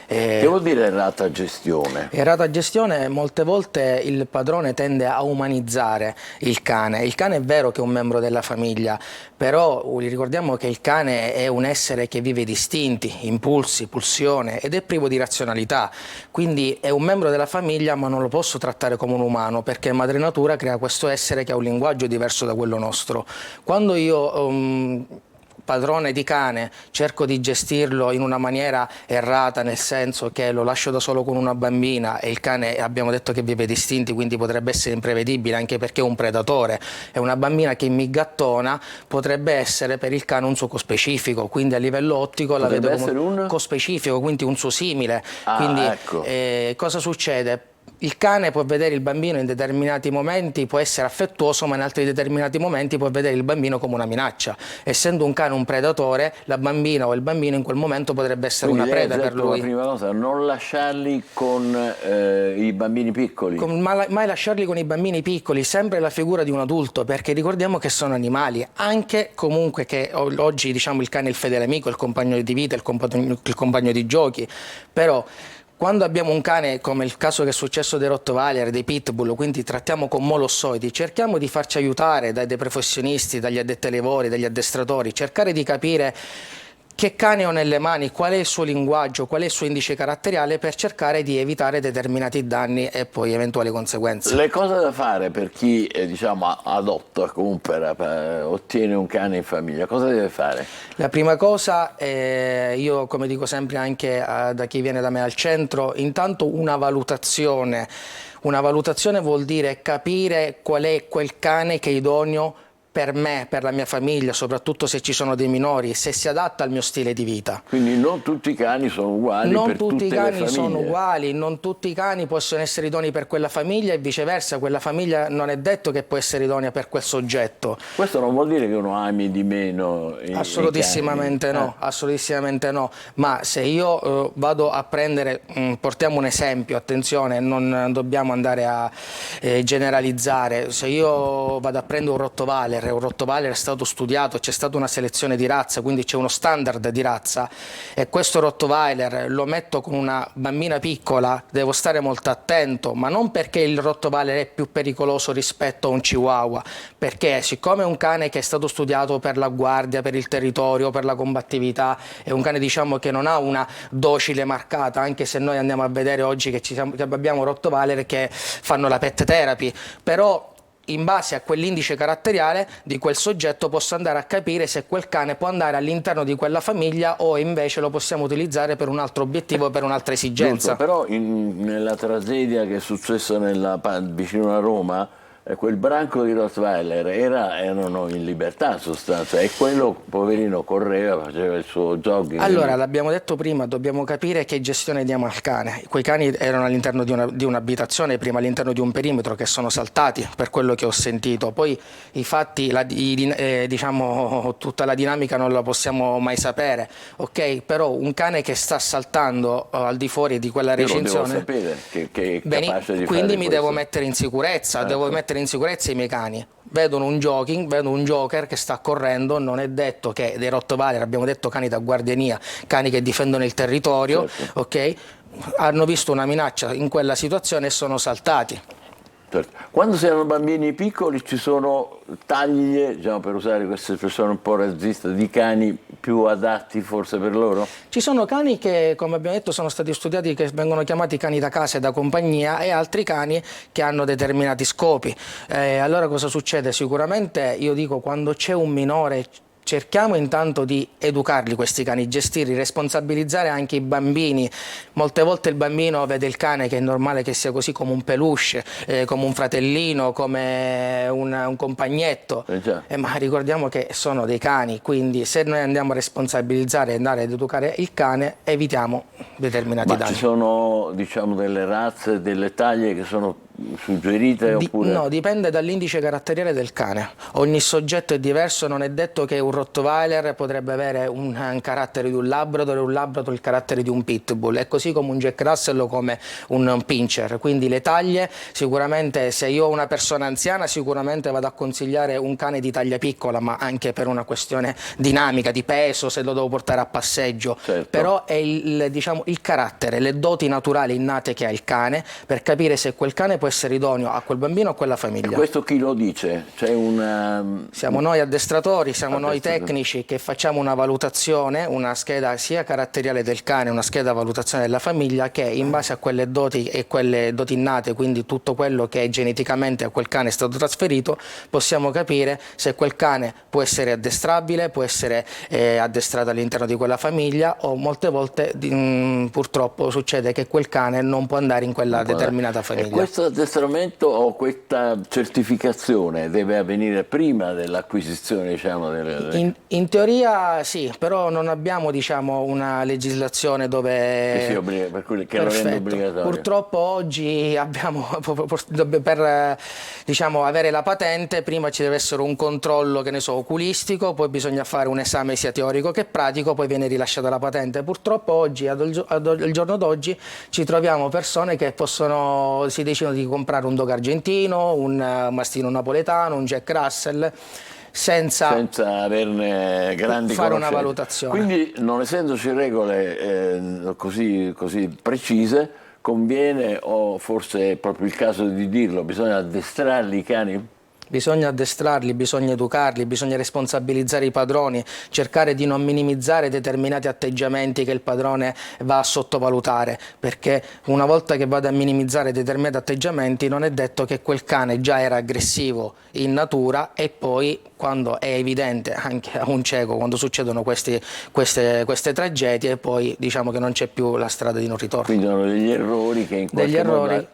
Speaker 1: Che vuol dire errata gestione?
Speaker 11: Errata gestione, molte volte il padrone tende a umanizzare il cane. Il cane è vero che è un membro della famiglia, però ricordiamo che il cane è un essere che vive distinti, impulsi, pulsione ed è privo di razionalità. Quindi è un membro della famiglia, ma non lo posso trattare come un umano, perché madre natura crea questo essere che ha un linguaggio diverso da quello nostro. Quando io padrone di cane cerco di gestirlo in una maniera errata, nel senso che lo lascio da solo con una bambina e il cane abbiamo detto che vive distinti, quindi potrebbe essere imprevedibile anche perché è un predatore, è una bambina che mi gattona, potrebbe essere per il cane un suo cospecifico, quindi a livello ottico la vedo come un cospecifico, quindi un suo simile. Quindi
Speaker 1: ecco.
Speaker 11: Cosa succede? Il cane può vedere il bambino in determinati momenti, può essere affettuoso, ma in altri determinati momenti può vedere il bambino come una minaccia. Essendo un cane un predatore, la bambina o il bambino in quel momento potrebbe essere una preda per lui.
Speaker 1: La prima cosa, non lasciarli con i bambini piccoli.
Speaker 11: Mai lasciarli con i bambini piccoli, sempre la figura di un adulto, perché ricordiamo che sono animali, anche comunque che oggi diciamo il cane è il fedele amico, il compagno di vita, il compagno di giochi, però quando abbiamo un cane come il caso che è successo dei Rottweiler, dei Pitbull, quindi trattiamo con molossoidi, cerchiamo di farci aiutare dai professionisti, dagli addetti ai lavori, dagli addestratori, cercare di capire che cane ho nelle mani, qual è il suo linguaggio, qual è il suo indice caratteriale per cercare di evitare determinati danni e poi eventuali conseguenze.
Speaker 1: Le cose da fare per chi diciamo adotta, compra, ottiene un cane in famiglia, cosa deve fare?
Speaker 11: La prima cosa, io come dico sempre anche da chi viene da me al centro, intanto una valutazione. Una valutazione vuol dire capire qual è quel cane che è idoneo per me, per la mia famiglia, soprattutto se ci sono dei minori, se si adatta al mio stile di vita.
Speaker 1: Quindi non tutti i cani sono uguali per tutte le famiglie.
Speaker 11: Non tutti i cani sono uguali, non tutti i cani possono essere idonei per quella famiglia e viceversa, quella famiglia non è detto che può essere idonea per quel soggetto.
Speaker 1: Questo non vuol dire che uno ami di meno i
Speaker 11: Assolutissimamente
Speaker 1: cani.
Speaker 11: no, assolutamente no, ma se io vado a prendere, portiamo un esempio, attenzione, non dobbiamo andare a generalizzare, se io vado a prendere un Rottweiler è stato studiato, c'è stata una selezione di razza, quindi c'è uno standard di razza, e questo Rottweiler lo metto con una bambina piccola, devo stare molto attento, ma non perché il Rottweiler è più pericoloso rispetto a un Chihuahua, perché siccome è un cane che è stato studiato per la guardia, per il territorio, per la combattività, è un cane diciamo che non ha una docile marcata, anche se noi andiamo a vedere oggi che abbiamo Rottweiler che fanno la pet therapy, però in base a quell'indice caratteriale di quel soggetto posso andare a capire se quel cane può andare all'interno di quella famiglia o invece lo possiamo utilizzare per un altro obiettivo, per un'altra esigenza.
Speaker 1: Giusto, però nella tragedia che è successa vicino a Roma, quel branco di Rottweiler erano in libertà in sostanza, e quello poverino correva, faceva il suo jogging.
Speaker 11: Allora, l'abbiamo detto prima, dobbiamo capire che gestione diamo al cane. Quei cani erano all'interno di un'abitazione, prima all'interno di un perimetro, che sono saltati, per quello che ho sentito. Poi i fatti, diciamo, tutta la dinamica non la possiamo mai sapere, ok? Però un cane che sta saltando al di fuori di quella recinzione...
Speaker 1: Io lo devo sapere che è capace di
Speaker 11: quindi
Speaker 1: fare
Speaker 11: mi
Speaker 1: questo.
Speaker 11: devo mettere in sicurezza, devo mettere in sicurezza i miei cani. Vedono un joker che sta correndo, non è detto che dei Rottweiler, abbiamo detto cani da guardiania, cani che difendono il territorio,
Speaker 1: certo.
Speaker 11: ok? Hanno visto una minaccia in quella situazione e sono saltati.
Speaker 1: Certo. Quando si hanno bambini piccoli ci sono taglie, diciamo, per usare questa espressione un po' razzista, di cani più adatti forse per loro?
Speaker 11: Ci sono cani che, come abbiamo detto, sono stati studiati, che vengono chiamati cani da casa e da compagnia, e altri cani che hanno determinati scopi. Allora cosa succede? Sicuramente io dico, quando c'è un minore, cerchiamo intanto di educarli questi cani, gestirli, responsabilizzare anche i bambini. Molte volte il bambino vede il cane, che è normale che sia così, come un peluche, come un fratellino, come un compagnetto, ma ricordiamo che sono dei cani, quindi se noi andiamo a responsabilizzare e andare ad educare il cane, evitiamo determinati danni.
Speaker 1: Ci sono, diciamo, delle razze, delle taglie che sono suggerite oppure...
Speaker 11: No, dipende dall'indice caratteriale del cane. Ogni soggetto è diverso, non è detto che un Rottweiler potrebbe avere un carattere di un Labrador e un Labrador il carattere di un Pitbull, è così come un Jack Russell o come un Pinscher. Quindi le taglie, sicuramente, se io ho una persona anziana, sicuramente vado a consigliare un cane di taglia piccola, ma anche per una questione dinamica, di peso, se lo devo portare a passeggio.
Speaker 1: Certo.
Speaker 11: Però è diciamo, il carattere, le doti naturali innate che ha il cane, per capire se quel cane può essere idoneo a quel bambino o a quella famiglia.
Speaker 1: E questo chi lo dice?
Speaker 11: Siamo noi addestratori, siamo noi tecnici che facciamo una valutazione, una scheda sia caratteriale del cane, una scheda valutazione della famiglia, che in base a quelle doti e quelle doti innate, quindi tutto quello che geneticamente a quel cane è stato trasferito, possiamo capire se quel cane può essere addestrabile, può essere addestrato all'interno di quella famiglia, o molte volte purtroppo succede che quel cane non può andare in quella determinata famiglia.
Speaker 1: E questo addestramento o questa certificazione deve avvenire prima dell'acquisizione, diciamo,
Speaker 11: in teoria sì, però non abbiamo, diciamo, una legislazione dove
Speaker 1: per cui che lo rende obbligatorio.
Speaker 11: Purtroppo oggi abbiamo, per diciamo, avere la patente, prima ci deve essere un controllo, che ne so, oculistico, poi bisogna fare un esame sia teorico che pratico, poi viene rilasciata la patente. Purtroppo oggi, al giorno d'oggi, ci troviamo persone che si decidono di comprare un Dog argentino, un mastino napoletano, un Jack Russell, senza
Speaker 1: averne grandi
Speaker 11: fare
Speaker 1: conoscenze.
Speaker 11: una valutazione.
Speaker 1: Quindi, non essendoci regole così precise, conviene, o forse è proprio il caso di dirlo, bisogna addestrarli i cani?
Speaker 11: Bisogna addestrarli, bisogna educarli, bisogna responsabilizzare i padroni, cercare di non minimizzare determinati atteggiamenti che il padrone va a sottovalutare, perché una volta che vado a minimizzare determinati atteggiamenti non è detto che quel cane già era aggressivo in natura e poi quando è evidente anche a un cieco quando succedono queste tragedie, e poi diciamo che non c'è più la strada di non ritorno.
Speaker 1: Quindi sono degli errori che in qualche modo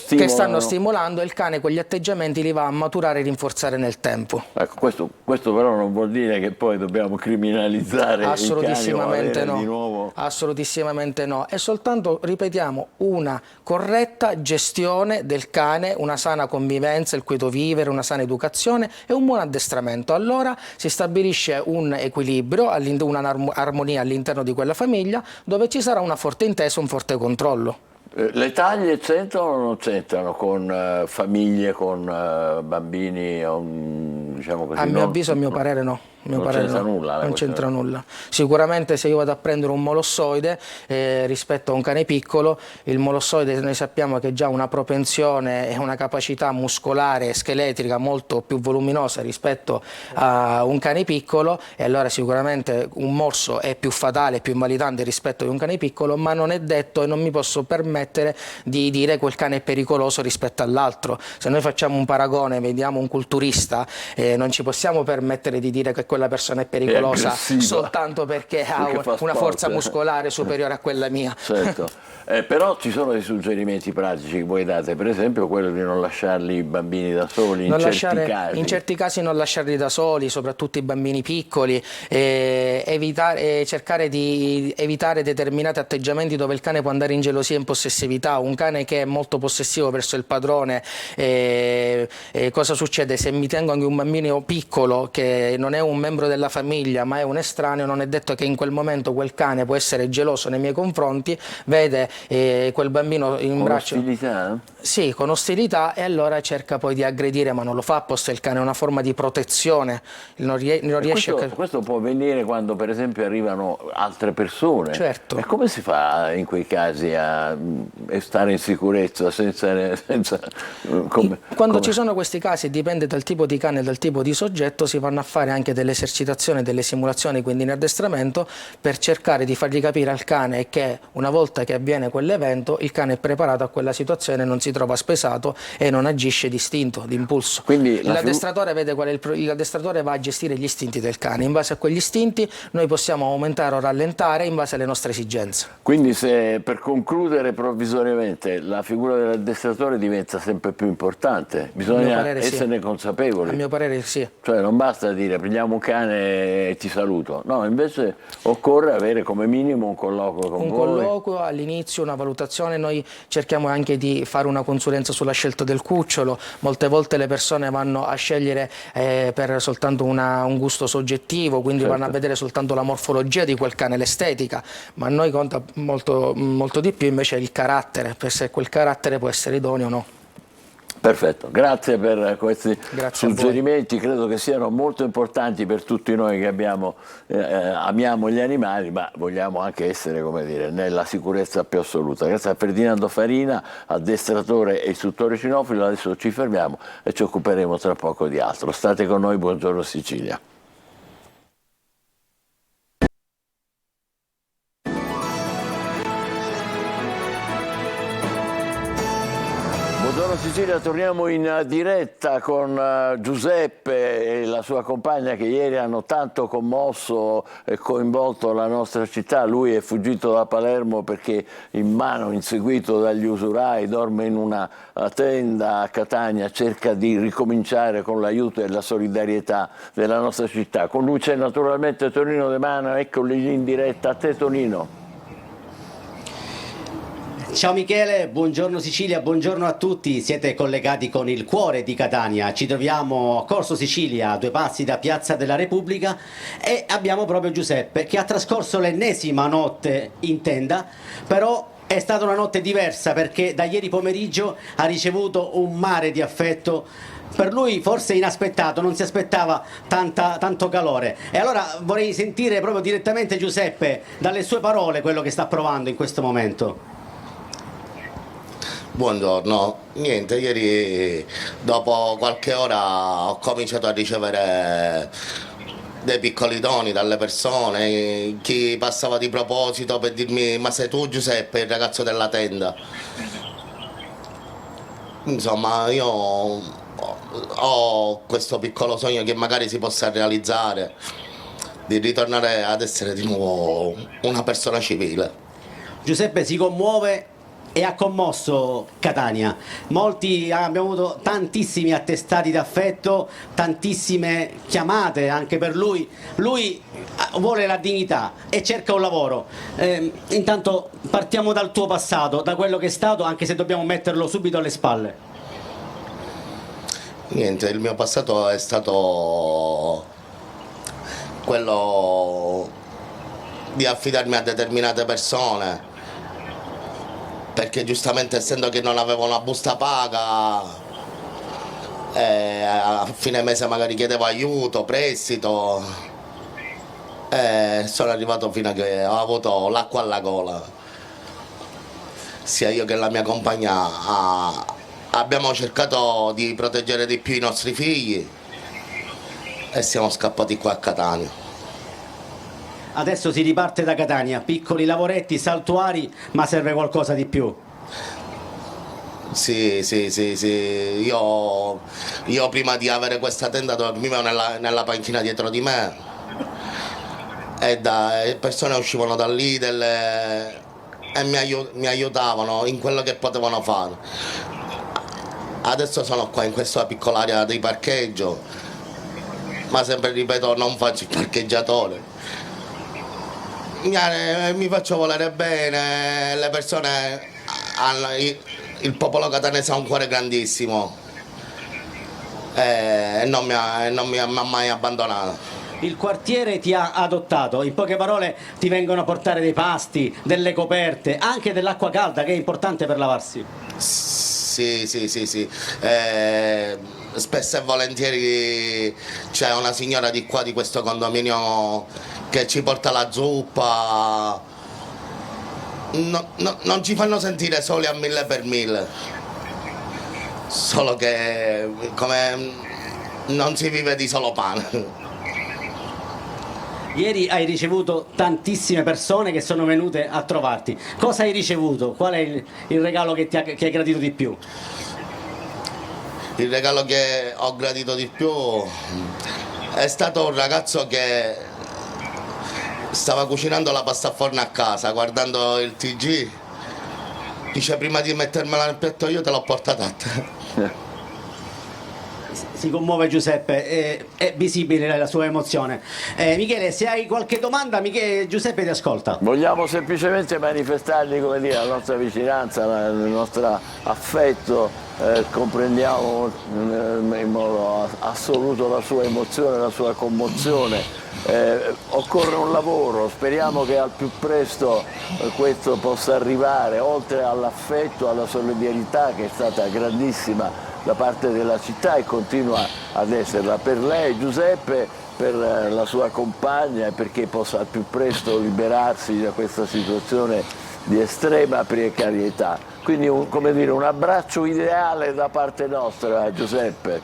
Speaker 11: che stanno stimolando, il cane quegli atteggiamenti li va a maturare e rinforzare nel tempo.
Speaker 1: Ecco, questo però non vuol dire che poi dobbiamo criminalizzare
Speaker 11: Assolutissimamente
Speaker 1: i cani o avere
Speaker 11: no.
Speaker 1: di nuovo...
Speaker 11: Assolutissimamente no, è soltanto, ripetiamo, una corretta gestione del cane, una sana convivenza, il quieto vivere, una sana educazione e un buon addestramento. Allora si stabilisce un equilibrio, un'armonia all'interno di quella famiglia, dove ci sarà una forte intesa, un forte controllo.
Speaker 1: Le taglie c'entrano o non c'entrano con famiglie, con bambini, diciamo così?
Speaker 11: A mio avviso, a mio parere no.
Speaker 1: Non c'entra nulla.
Speaker 11: Non c'entra nulla. Sicuramente se io vado a prendere un molossoide rispetto a un cane piccolo, il molossoide noi sappiamo che ha già una propensione e una capacità muscolare e scheletrica molto più voluminosa rispetto a un cane piccolo, e allora sicuramente un morso è più fatale, più invalidante rispetto a un cane piccolo, ma non è detto e non mi posso permettere di dire quel cane è pericoloso rispetto all'altro. Se noi facciamo un paragone, vediamo un culturista, non ci possiamo permettere di dire che quella persona è pericolosa soltanto perché ha una forza muscolare superiore a quella mia.
Speaker 1: Certo, però ci sono dei suggerimenti pratici che voi date, per esempio quello di non lasciarli i bambini da soli
Speaker 11: in certi casi non lasciarli da soli, soprattutto i bambini piccoli, cercare di evitare determinati atteggiamenti dove il cane può andare in gelosia e in possessività. Un cane che è molto possessivo verso il padrone, cosa succede? Se mi tengo anche un bambino piccolo che non è un membro della famiglia ma è un estraneo, non è detto che in quel momento quel cane può essere geloso nei miei confronti, vede quel bambino in braccio.
Speaker 1: Con ostilità?
Speaker 11: Sì, con ostilità, e allora cerca poi di aggredire, ma non lo fa apposta. Il cane è una forma di protezione, non riesce
Speaker 1: questo può avvenire quando per esempio arrivano altre persone.
Speaker 11: Certo.
Speaker 1: E come si fa in quei casi a stare in sicurezza
Speaker 11: Quando ci sono questi casi, dipende dal tipo di cane e dal tipo di soggetto, si vanno a fare anche delle esercitazioni, delle simulazioni, quindi in addestramento, per cercare di fargli capire al cane che una volta che avviene quell'evento il cane è preparato a quella situazione, non si trova spesato e non agisce d'istinto, d'impulso.
Speaker 1: Quindi
Speaker 11: l'addestratore vede l'addestratore va a gestire gli istinti del cane, in base a quegli istinti noi possiamo aumentare o rallentare in base alle nostre esigenze.
Speaker 1: Quindi per concludere provvisoriamente, la figura dell'addestratore diventa sempre più importante, bisogna esserne consapevoli.
Speaker 11: A mio parere sì.
Speaker 1: Cioè non basta dire prendiamo un cane e ti saluto, no, invece occorre avere come minimo un colloquio con voi.
Speaker 11: Un colloquio all'inizio, una valutazione, noi cerchiamo anche di fare una consulenza sulla scelta del cucciolo. Molte volte le persone vanno a scegliere per soltanto un gusto soggettivo, quindi vanno a vedere soltanto la morfologia di quel cane, l'estetica, ma a noi conta molto, molto di più invece il carattere, per se quel carattere può essere idoneo o no.
Speaker 1: Perfetto, grazie per questi suggerimenti, credo che siano molto importanti per tutti noi che amiamo gli animali, ma vogliamo anche essere, come dire, nella sicurezza più assoluta. Grazie a Ferdinando Farina, addestratore e istruttore cinofilo. Adesso ci fermiamo e ci occuperemo tra poco di altro. State con noi, buongiorno Sicilia. Buongiorno Sicilia, torniamo in diretta con Giuseppe e la sua compagna che ieri hanno tanto commosso e coinvolto la nostra città. Lui è fuggito da Palermo perché in mano, inseguito dagli usurai, dorme in una tenda a Catania, cerca di ricominciare con l'aiuto e la solidarietà della nostra città. Con lui c'è naturalmente Tonino De Mano, eccoli in diretta. A te Tonino.
Speaker 12: Ciao Michele, buongiorno Sicilia, buongiorno a tutti, siete collegati con il cuore di Catania, ci troviamo a Corso Sicilia, a 2 passi da Piazza della Repubblica, e abbiamo proprio Giuseppe che ha trascorso l'ennesima notte in tenda, però è stata una notte diversa perché da ieri pomeriggio ha ricevuto un mare di affetto. Per lui forse inaspettato, non si aspettava tanto calore, e allora vorrei sentire proprio direttamente Giuseppe dalle sue parole quello che sta provando in questo momento.
Speaker 13: Buongiorno, niente, ieri dopo qualche ora ho cominciato a ricevere dei piccoli doni dalle persone, chi passava di proposito per dirmi ma sei tu Giuseppe, il ragazzo della tenda? Insomma io ho questo piccolo sogno che magari si possa realizzare, di ritornare ad essere di nuovo una persona civile.
Speaker 12: Giuseppe si commuove e ha commosso Catania. Abbiamo avuto tantissimi attestati d'affetto, tantissime chiamate anche per lui. Lui vuole la dignità e cerca un lavoro. Intanto partiamo dal tuo passato, da quello che è stato, anche se dobbiamo metterlo subito alle spalle.
Speaker 13: Niente, il mio passato è stato quello di affidarmi a determinate persone, perché giustamente essendo che non avevo una busta paga, a fine mese magari chiedevo aiuto, prestito, sono arrivato fino a che ho avuto l'acqua alla gola. Sia io che la mia compagna abbiamo cercato di proteggere di più i nostri figli e siamo scappati qua a Catania.
Speaker 12: Adesso si riparte da Catania, piccoli lavoretti, saltuari, ma serve qualcosa di più.
Speaker 13: Sì. Io prima di avere questa tenda dormivo nella panchina dietro di me e persone uscivano da lì e mi aiutavano in quello che potevano fare. Adesso sono qua in questa piccola area di parcheggio, ma sempre ripeto, non faccio il parcheggiatore. Mi faccio volere bene, le persone il popolo catanese ha un cuore grandissimo e non mi ha mai abbandonato.
Speaker 12: Il quartiere ti ha adottato, in poche parole ti vengono a portare dei pasti, delle coperte, anche dell'acqua calda che è importante per lavarsi.
Speaker 13: Sì. Spesso e volentieri c'è una signora di qua di questo condominio che ci porta la zuppa. Non ci fanno sentire soli a 1000 per 1000, solo che come non si vive di solo pane.
Speaker 12: Ieri hai ricevuto tantissime persone che sono venute a trovarti. Cosa hai ricevuto? Qual è il regalo che hai gradito di più?
Speaker 13: Il regalo che ho gradito di più è stato un ragazzo che stava cucinando la pasta a forno a casa, guardando il TG, dice: prima di mettermela nel piatto io te l'ho portata a te.
Speaker 12: Si commuove Giuseppe, è visibile la sua emozione. Michele, se hai qualche domanda, Giuseppe ti ascolta.
Speaker 1: Vogliamo semplicemente manifestargli, come dire, la nostra vicinanza, il nostro affetto, comprendiamo in modo assoluto la sua emozione, la sua commozione. Occorre un lavoro, speriamo che al più presto questo possa arrivare, oltre all'affetto, alla solidarietà che è stata grandissima da parte della città e continua ad esserla per lei, Giuseppe, per la sua compagna e perché possa al più presto liberarsi da questa situazione di estrema precarietà. Quindi come dire, un abbraccio ideale da parte nostra, Giuseppe.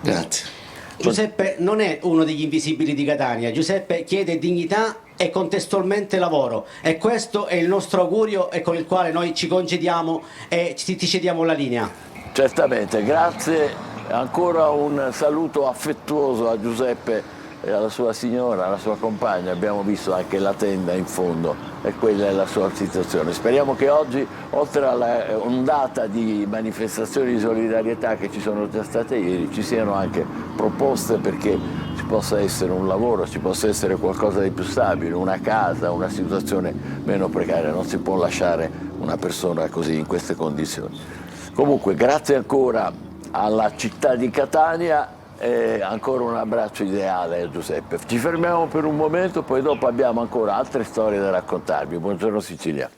Speaker 13: Grazie.
Speaker 12: Giuseppe non è uno degli invisibili di Catania, Giuseppe chiede dignità e contestualmente lavoro, e questo è il nostro augurio e con il quale noi ci congediamo e ti cediamo la linea.
Speaker 1: Certamente, grazie, ancora un saluto affettuoso a Giuseppe e alla sua signora, alla sua compagna. Abbiamo visto anche la tenda in fondo e quella è la sua situazione. Speriamo che oggi, oltre alla ondata di manifestazioni di solidarietà che ci sono già state ieri, ci siano anche proposte perché ci possa essere un lavoro, ci possa essere qualcosa di più stabile, una casa, una situazione meno precaria. Non si può lasciare una persona così in queste condizioni. Comunque, grazie ancora alla città di Catania. Ancora un abbraccio ideale, Giuseppe. Ci fermiamo per un momento, poi dopo abbiamo ancora altre storie da raccontarvi. Buongiorno Sicilia.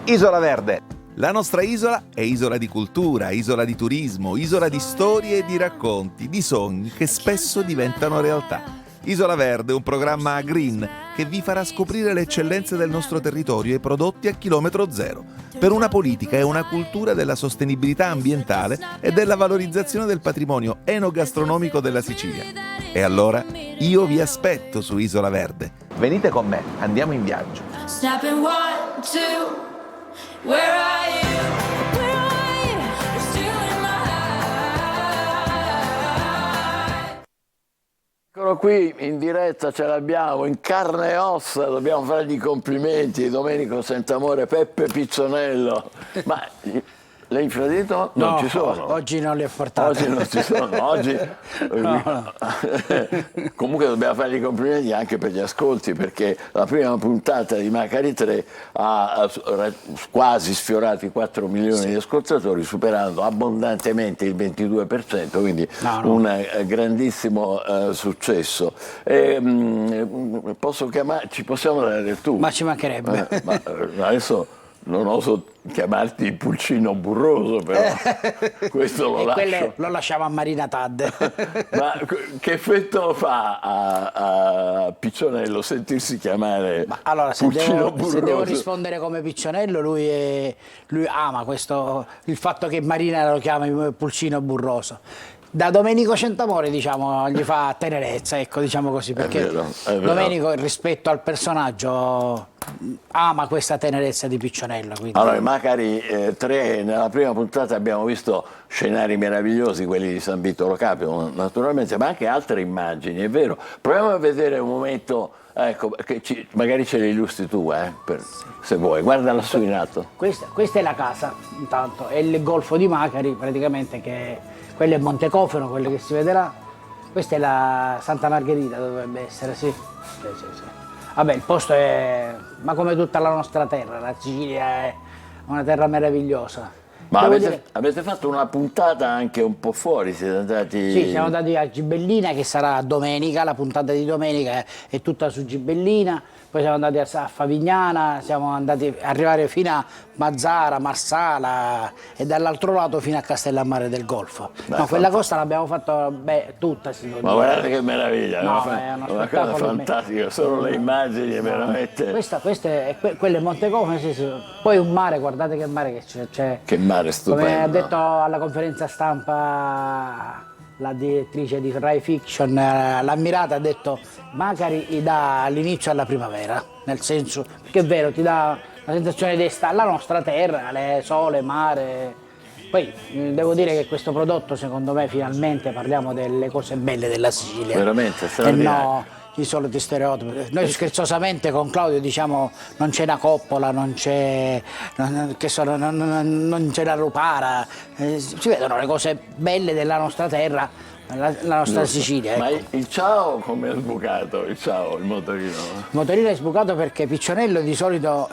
Speaker 14: Isola Verde. La nostra isola è isola di cultura, isola di turismo, isola di storie e di racconti, di sogni che spesso diventano realtà. Isola Verde è un programma green che vi farà scoprire le eccellenze del nostro territorio e i prodotti a chilometro zero, per una politica e una cultura della sostenibilità ambientale e della valorizzazione del patrimonio enogastronomico della Sicilia. E allora io vi aspetto su Isola Verde. Venite con me, andiamo in viaggio.
Speaker 15: Snapping 1, 2, where are you? Where are you? You're still in my heart.
Speaker 1: Eccolo qui in diretta, ce l'abbiamo in carne e ossa, dobbiamo fargli i complimenti. Domenico Sentamore, Peppe Pizzonello. Ma le infradito non
Speaker 16: no,
Speaker 1: ci sono.
Speaker 16: Oggi non le ho portate.
Speaker 1: Oggi non ci sono. Oggi
Speaker 16: no.
Speaker 1: Comunque dobbiamo fare i complimenti anche per gli ascolti, perché la prima puntata di Macari 3 ha quasi sfiorato i 4 milioni di ascoltatori, superando abbondantemente il 22%, quindi un grandissimo successo. Posso ci possiamo dare del tu?
Speaker 16: Ma ci mancherebbe.
Speaker 1: Ma adesso non oso chiamarti Pulcino Burroso, però questo lo lascio.
Speaker 16: Lo lasciamo a Marina Tadde.
Speaker 1: Ma che effetto fa a Piccionello sentirsi chiamare
Speaker 16: allora,
Speaker 1: Pulcino Burroso?
Speaker 16: Se devo rispondere come Piccionello, lui ama il fatto che Marina lo chiami Pulcino Burroso. Da Domenico Centamore, diciamo, gli fa tenerezza, ecco, diciamo così, perché
Speaker 1: è vero.
Speaker 16: Domenico, rispetto al personaggio, ama questa tenerezza di Piccionello. Quindi.
Speaker 1: Allora, Macari 3, nella prima puntata abbiamo visto scenari meravigliosi, quelli di San Vittoro Capio, naturalmente, ma anche altre immagini, è vero. Proviamo a vedere un momento, ecco, che magari ce li illustri tu, se vuoi. Guarda lassù in alto.
Speaker 16: Questa è la casa, intanto, è il golfo di Macari, praticamente, che quello è Montecofano, quello che si vede là. Questa è la Santa Margherita, dovrebbe essere, sì. Sì. Vabbè, il posto è, ma come tutta la nostra terra, la Sicilia è una terra meravigliosa.
Speaker 1: Ma avete fatto una puntata anche un po' fuori, siete andati...
Speaker 16: Sì, siamo andati a Gibellina, che sarà domenica, la puntata di domenica è tutta su Gibellina, poi siamo andati a Favignana, siamo andati arrivare fino a Mazzara, Marsala e dall'altro lato fino a Castellammare del Golfo. Quella costa l'abbiamo fatta tutta.
Speaker 1: Ma guardate che meraviglia,
Speaker 16: è
Speaker 1: una cosa fantastica, solo le immagini veramente...
Speaker 16: Quello è Montecofano, sì. Poi un mare, guardate che mare che c'è.
Speaker 1: Che mare stupendo.
Speaker 16: Come ha detto alla conferenza stampa la direttrice di Rai Fiction, l'ammirata, ha detto Macari dà l'inizio alla primavera, nel senso, perché è vero, ti dà la sensazione di stare alla nostra terra, sole, mare. Poi devo dire che questo prodotto, secondo me, finalmente parliamo delle cose belle della Sicilia.
Speaker 1: Veramente straordinario.
Speaker 16: No, i soliti stereotipi. Noi scherzosamente con Claudio diciamo non c'è una coppola, non c'è la rupara, si vedono le cose belle della nostra terra, la nostra Sicilia. Ecco.
Speaker 1: Ma il ciao come è sbucato? Il motorino?
Speaker 16: Il motorino è sbucato perché Piccionello di solito...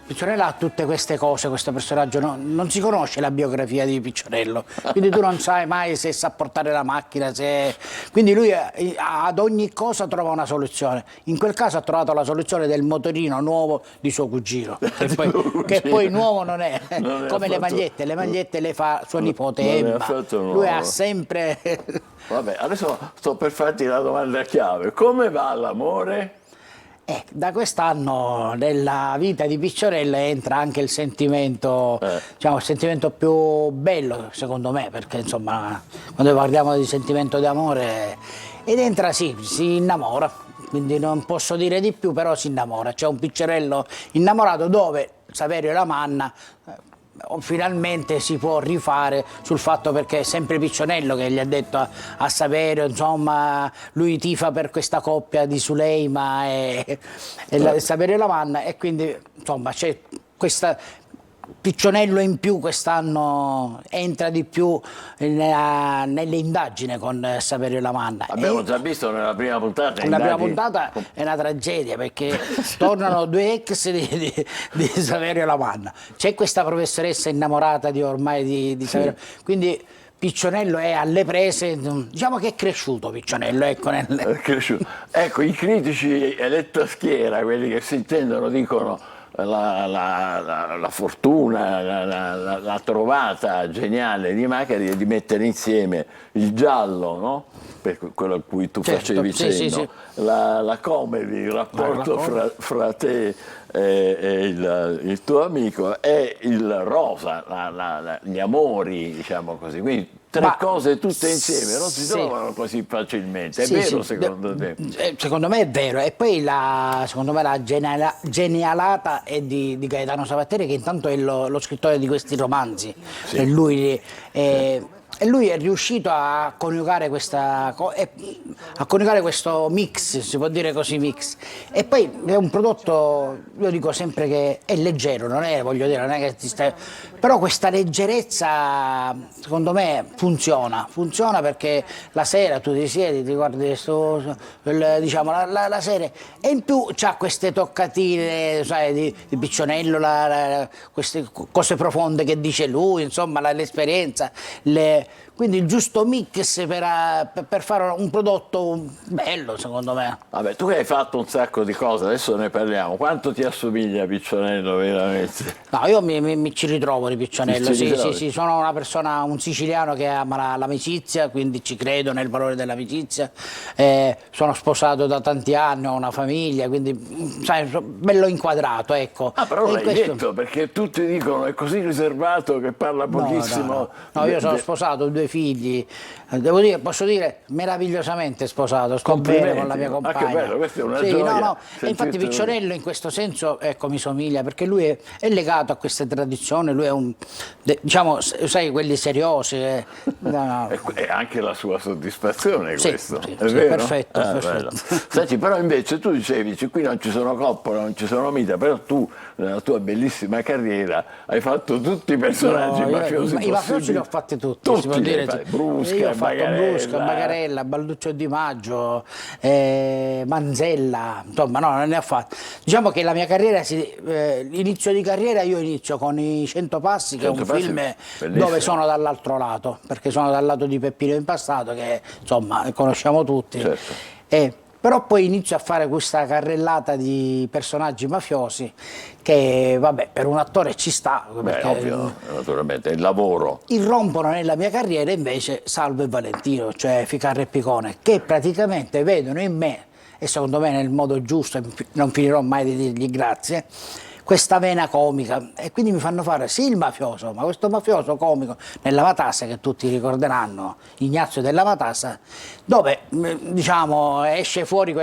Speaker 16: Piccionello ha tutte queste cose, questo personaggio, non si conosce la biografia di Piccionello, quindi tu non sai mai se sa portare la macchina, quindi lui ad ogni cosa trova una soluzione. In quel caso ha trovato la soluzione del motorino nuovo di suo cugino, che poi nuovo non è, come le magliette le fa suo nipote Emma, lui ha sempre...
Speaker 1: Vabbè, adesso sto per farti la domanda chiave, come va l'amore?
Speaker 16: Da quest'anno nella vita di Piccionello entra anche il sentimento, diciamo, il sentimento più bello secondo me, perché insomma quando parliamo di sentimento d'amore, ed entra si innamora, quindi non posso dire di più, però si innamora. C'è un Piccionello innamorato dove Saverio Lamanna finalmente si può rifare sul fatto, perché è sempre Piccionello che gli ha detto a Saverio, insomma, lui tifa per questa coppia di Suleima e Saverio Lamanna, e quindi insomma c'è questa Piccionello in più quest'anno, entra di più nelle indagini con Saverio Lamanna.
Speaker 1: Abbiamo già visto nella prima puntata.
Speaker 16: La prima puntata è una tragedia, perché tornano due ex di Saverio Lamanna. C'è questa professoressa innamorata di Saverio, quindi Piccionello è alle prese, diciamo che è cresciuto Piccionello.
Speaker 1: È cresciuto. Ecco, i critici eletto a schiera, quelli che si intendono, dicono la fortuna, la trovata geniale di Macari è di mettere insieme il giallo, no? Per quello a cui tu facevi cenno, la comedy, il rapporto fra te e il tuo amico, e il rosa, gli amori, diciamo così. Quindi tre cose tutte insieme non si trovano così facilmente. È vero secondo te?
Speaker 16: Secondo me è vero. E poi secondo me la genialata è di Gaetano Sabatteri, che intanto è lo scrittore di questi romanzi. E lui è riuscito a coniugare questo mix, si può dire così, mix. E poi è un prodotto, io dico sempre che è leggero, non è che però questa leggerezza secondo me funziona perché la sera tu ti siedi, ti guardi diciamo, la serie, e in più c'ha queste toccatine, sai, di Piccionello, queste cose profonde che dice lui, insomma, l'esperienza, quindi il giusto mix per fare un prodotto bello, secondo me.
Speaker 1: Vabbè, tu che hai fatto un sacco di cose, adesso ne parliamo. Quanto ti assomiglia Piccionello veramente?
Speaker 16: No, io mi ci ritrovo di Piccionello, sì, sono una persona, un siciliano che ama l'amicizia, quindi ci credo nel valore dell'amicizia. Sono sposato da tanti anni, ho una famiglia, quindi sai, bello inquadrato, ecco.
Speaker 1: Ah, però l'hai detto, perché tutti dicono è così riservato che parla pochissimo.
Speaker 16: No, io sono sposato, ho 2 figli, devo dire, posso dire meravigliosamente sposato, sto bene con la mia compagna.
Speaker 1: Che bello, questa è una gioia.
Speaker 16: E infatti Piccionello in questo senso, ecco, mi somiglia, perché lui è legato a queste tradizioni, lui è diciamo, sai, quelli seriosi.
Speaker 1: È anche la sua soddisfazione questo,
Speaker 16: sì,
Speaker 1: è vero?
Speaker 16: Perfetto, perfetto.
Speaker 1: Senti, però invece tu dicevi, qui non ci sono Coppola, non ci sono Mita, però tu nella tua bellissima carriera hai fatto tutti i personaggi mafiosi possibili.
Speaker 16: I mafiosi li ho fatti tutti, si può dire.
Speaker 1: Brusca,
Speaker 16: io ho fatto Brusca, Bagarella, Balduccio Di Maggio, Manzella, insomma, no, non ne ho fatto. Diciamo che la mia carriera, l'inizio di carriera io inizio con i 100 Passi, che è un film
Speaker 1: bellissimo,
Speaker 16: dove sono dall'altro lato, perché sono dal lato di Peppino Impastato, che insomma conosciamo tutti.
Speaker 1: Certo.
Speaker 16: Però poi inizio a fare questa carrellata di personaggi mafiosi che, vabbè, per un attore ci sta.
Speaker 1: Beh, ovvio, naturalmente, è il lavoro.
Speaker 16: Irrompono nella mia carriera invece Salvo e Valentino, cioè Ficarra e Picone, che praticamente vedono in me, e secondo me nel modo giusto, e non finirò mai di dirgli grazie, questa vena comica, e quindi mi fanno fare sì il mafioso, ma questo mafioso comico nella Matassa, che tutti ricorderanno, Ignazio della Matassa, dove diciamo esce fuori,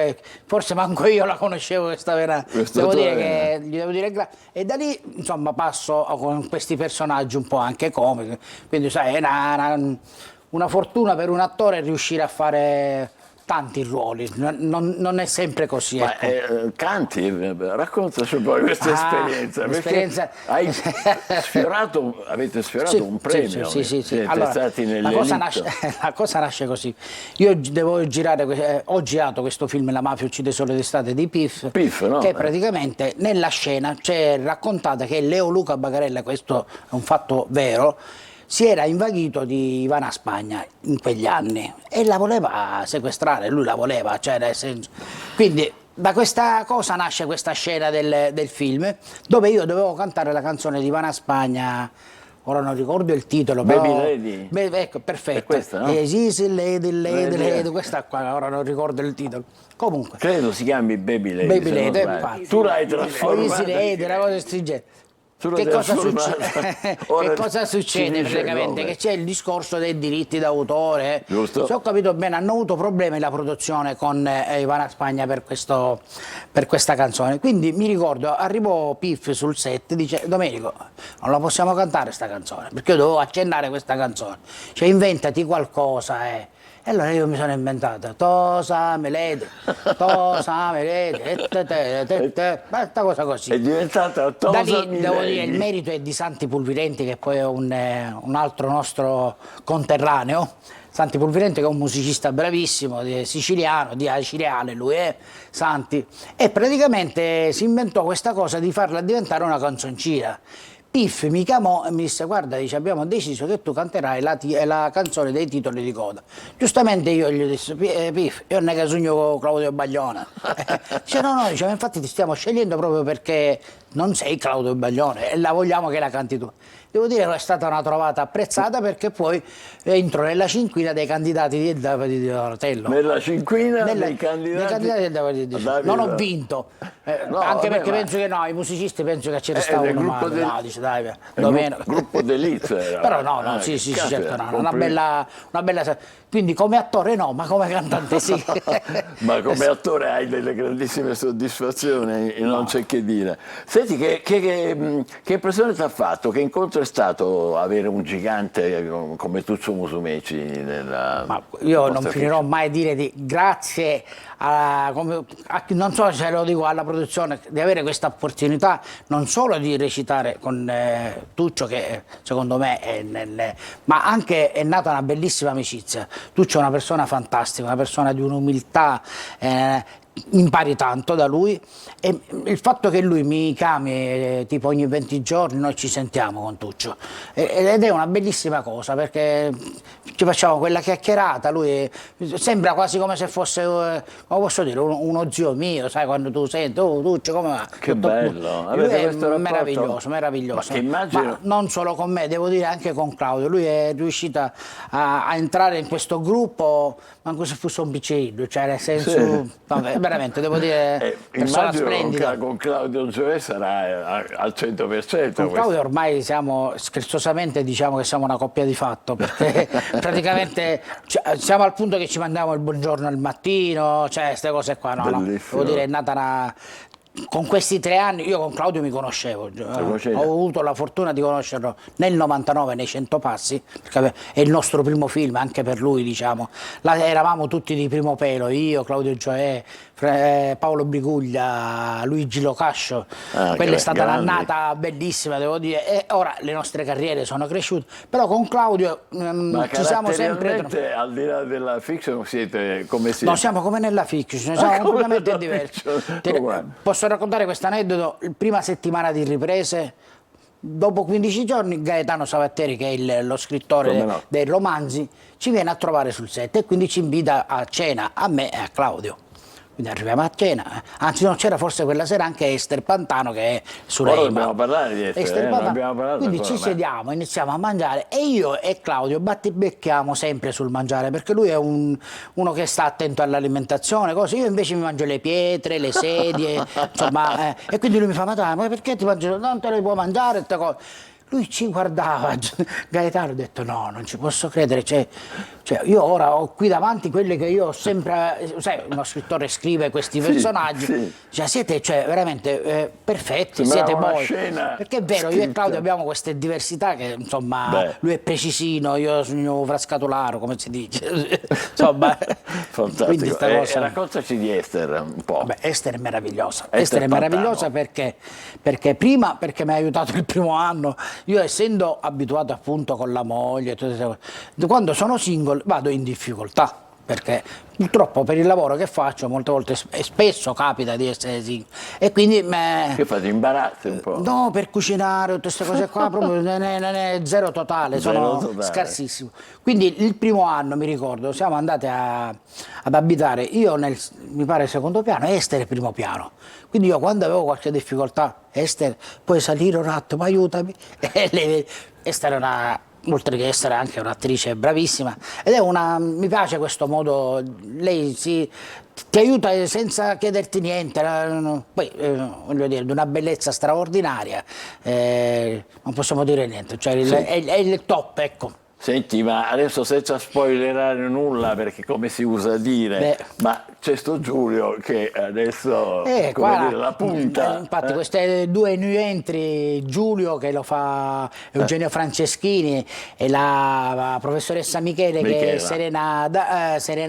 Speaker 16: forse manco io la conoscevo questa vena, devo dire grazie, e da lì insomma passo con questi personaggi un po' anche comici, quindi sai, è una fortuna per un attore riuscire a fare tanti ruoli, non è sempre così.
Speaker 1: Ma canti, raccontaci un po' questa esperienza, avete sfiorato un premio, siete
Speaker 16: allora,
Speaker 1: stati
Speaker 16: la cosa nasce così. Io ho girato questo film La mafia uccide solo d'estate di Piff,
Speaker 1: no?
Speaker 16: Che praticamente nella scena c'è raccontata che Leo Luca Bagarella, questo è un fatto vero, si era invaghito di Ivana Spagna in quegli anni e la voleva sequestrare, lui la voleva, cioè nel senso. Quindi da questa cosa nasce questa scena del film, dove io dovevo cantare la canzone di Ivana Spagna, ora non ricordo il titolo, però
Speaker 1: Baby Lady.
Speaker 16: Ecco, perfetto.
Speaker 1: È questa, no?
Speaker 16: Sì, Lady, questa qua, ora non ricordo il titolo. Comunque
Speaker 1: credo si chiami Baby Lady.
Speaker 16: Baby Lady, infatti.
Speaker 1: Tu l'hai trasformata.
Speaker 16: Easy Lady, una cosa stringente. Che cosa succede praticamente? Che c'è il discorso dei diritti d'autore.
Speaker 1: Giusto.
Speaker 16: Se ho capito bene, hanno avuto problemi la produzione con Ivana Spagna per questa canzone. Quindi mi ricordo, arrivò Piff sul set e dice: Domenico, non la possiamo cantare sta canzone, perché io dovevo accennare questa canzone. Cioè, inventati qualcosa, E allora io mi sono inventato Tosa Melede, questa cosa così.
Speaker 1: È diventata Tosa
Speaker 16: Melede. Da lì, devo dire, il
Speaker 1: Miledi.
Speaker 16: merito è di Santi Pulvirenti, che poi è un altro nostro conterraneo. Santi Pulvirenti, che è un musicista bravissimo, siciliano, di Acireale, lui è Santi, e praticamente si inventò questa cosa di farla diventare una canzoncina. Piff mi chiamò e mi disse: guarda, dice, abbiamo deciso che tu canterai la canzone dei titoli di coda. Giustamente io gli dissi: Piff, io non è che sogno con Claudio Bagliona. Dice: no, dice, infatti ti stiamo scegliendo proprio perché non sei Claudio Baglione e la vogliamo che la canti tu. Devo dire che è stata una trovata apprezzata perché poi entro nella cinquina dei candidati di Davide Di Donatello.
Speaker 1: Nella cinquina dei candidati
Speaker 16: del Davide Di Donatello. Non ho vinto,
Speaker 1: No,
Speaker 16: anche
Speaker 1: vabbè,
Speaker 16: perché penso che no, i musicisti penso che ce ne sta
Speaker 1: del
Speaker 16: uno
Speaker 1: gruppo
Speaker 16: male.
Speaker 1: del-
Speaker 16: No, dice dai,
Speaker 1: gruppo d'élite era.
Speaker 16: però no, sì, certo, no, una bella. Quindi come attore no, ma come cantante sì.
Speaker 1: Ma come attore hai delle grandissime soddisfazioni, non c'è che dire. Senti, che impressione ti ha fatto? Che incontro è stato avere un gigante come Tuccio Musumeci nella
Speaker 16: Io non
Speaker 1: vostra
Speaker 16: finirò mai di dire grazie non so se lo dico alla produzione, di avere questa opportunità non solo di recitare con Tuccio, che secondo me ma anche è nata una bellissima amicizia. Tuccio è una persona fantastica, una persona di un'umiltà, impari tanto da lui, e il fatto che lui mi chiami tipo ogni 20 giorni, noi ci sentiamo con Tuccio ed è una bellissima cosa perché ci facciamo quella chiacchierata, lui sembra quasi come se fosse, come posso dire, uno zio mio, sai, quando tu senti, oh Tuccio come va?
Speaker 1: Che bello,
Speaker 16: Lui
Speaker 1: avete
Speaker 16: è
Speaker 1: questo rapporto?
Speaker 16: meraviglioso.
Speaker 1: Ma che immagino...
Speaker 16: Ma non solo con me, devo dire anche con Claudio, lui è riuscito a entrare in questo gruppo, manco se fosse un biccerino, cioè nel senso,
Speaker 1: Sì.
Speaker 16: vabbè, veramente, devo dire, persona
Speaker 1: Immagino
Speaker 16: splendida.
Speaker 1: che con Claudio Gioè sarà al 100%.
Speaker 16: Con Claudio ormai siamo, scherzosamente diciamo che siamo una coppia di fatto, perché praticamente siamo al punto che ci mandiamo il buongiorno al mattino, cioè queste cose qua, no,
Speaker 1: Bellissimo.
Speaker 16: devo dire è nata una... Con questi 3 anni, io con Claudio mi conoscevo, ho avuto la fortuna di conoscerlo nel 99 nei 100 passi, perché è il nostro primo film, anche per lui diciamo, là eravamo tutti di primo pelo, io, Claudio Gioè, Paolo Briguglia, Luigi Locascio, quella è stata un'annata bellissima devo dire, e ora le nostre carriere sono cresciute, però con Claudio
Speaker 1: Ma
Speaker 16: ci siamo sempre...
Speaker 1: caratterialmente, al di là della fiction, siete come siete?
Speaker 16: No, siamo come nella fiction, siamo completamente diversi. Posso raccontare questo aneddoto? La prima settimana di riprese, dopo 15 giorni, Gaetano Sabatteri, che è lo scrittore dei romanzi, ci viene a trovare sul set e quindi ci invita a cena, a me e a Claudio. Quindi arriviamo a cena, anzi non c'era forse quella sera anche Ester Pantano che è Suleima.
Speaker 1: Ora dobbiamo parlare di Ester, non abbiamo parlato
Speaker 16: quindi
Speaker 1: ancora,
Speaker 16: ci sediamo, iniziamo a mangiare e io e Claudio battibecchiamo sempre sul mangiare perché lui è uno che sta attento all'alimentazione, così. Io invece mi mangio le pietre, le sedie, insomma, e quindi lui mi fa ma perché ti mangi? Non te le puoi mangiare? Lui ci guardava, Gaetano ha detto no, non ci posso credere, cioè io ora ho qui davanti quelli che io ho sempre, sai, uno scrittore scrive questi personaggi, cioè siete veramente perfetti, siete voi, perché è vero, io e Claudio abbiamo queste diversità che insomma, lui è precisino, io sono frascatolaro, come si dice, insomma,
Speaker 1: fantastico. Cosa... raccontaci di Ester un po'.
Speaker 16: Beh, Ester è meravigliosa, Ester è meravigliosa perché prima perché mi ha aiutato il primo anno. Io essendo abituato appunto con la moglie, quando sono single vado in difficoltà, perché purtroppo per il lavoro che faccio molte volte e spesso capita di essere single e quindi
Speaker 1: che fate, imbarazzi un po'?
Speaker 16: No, per cucinare tutte queste cose qua proprio non è zero totale, sono scarsissimo. Quindi il primo anno mi ricordo siamo andati ad abitare io mi pare secondo piano e Ester primo piano, quindi io quando avevo qualche difficoltà Ester puoi salire un attimo, aiutami, e Ester è oltre che essere anche un'attrice bravissima ed è mi piace questo modo, lei ti aiuta senza chiederti niente, poi voglio dire, di una bellezza straordinaria, non possiamo dire niente, cioè è il top, ecco.
Speaker 1: Senti, ma adesso senza spoilerare nulla, perché come si usa dire, ma c'è sto Giulio che adesso come dire, la punta.
Speaker 16: Infatti queste due new entry, Giulio che lo fa Eugenio Franceschini e la professoressa Michele che è Serena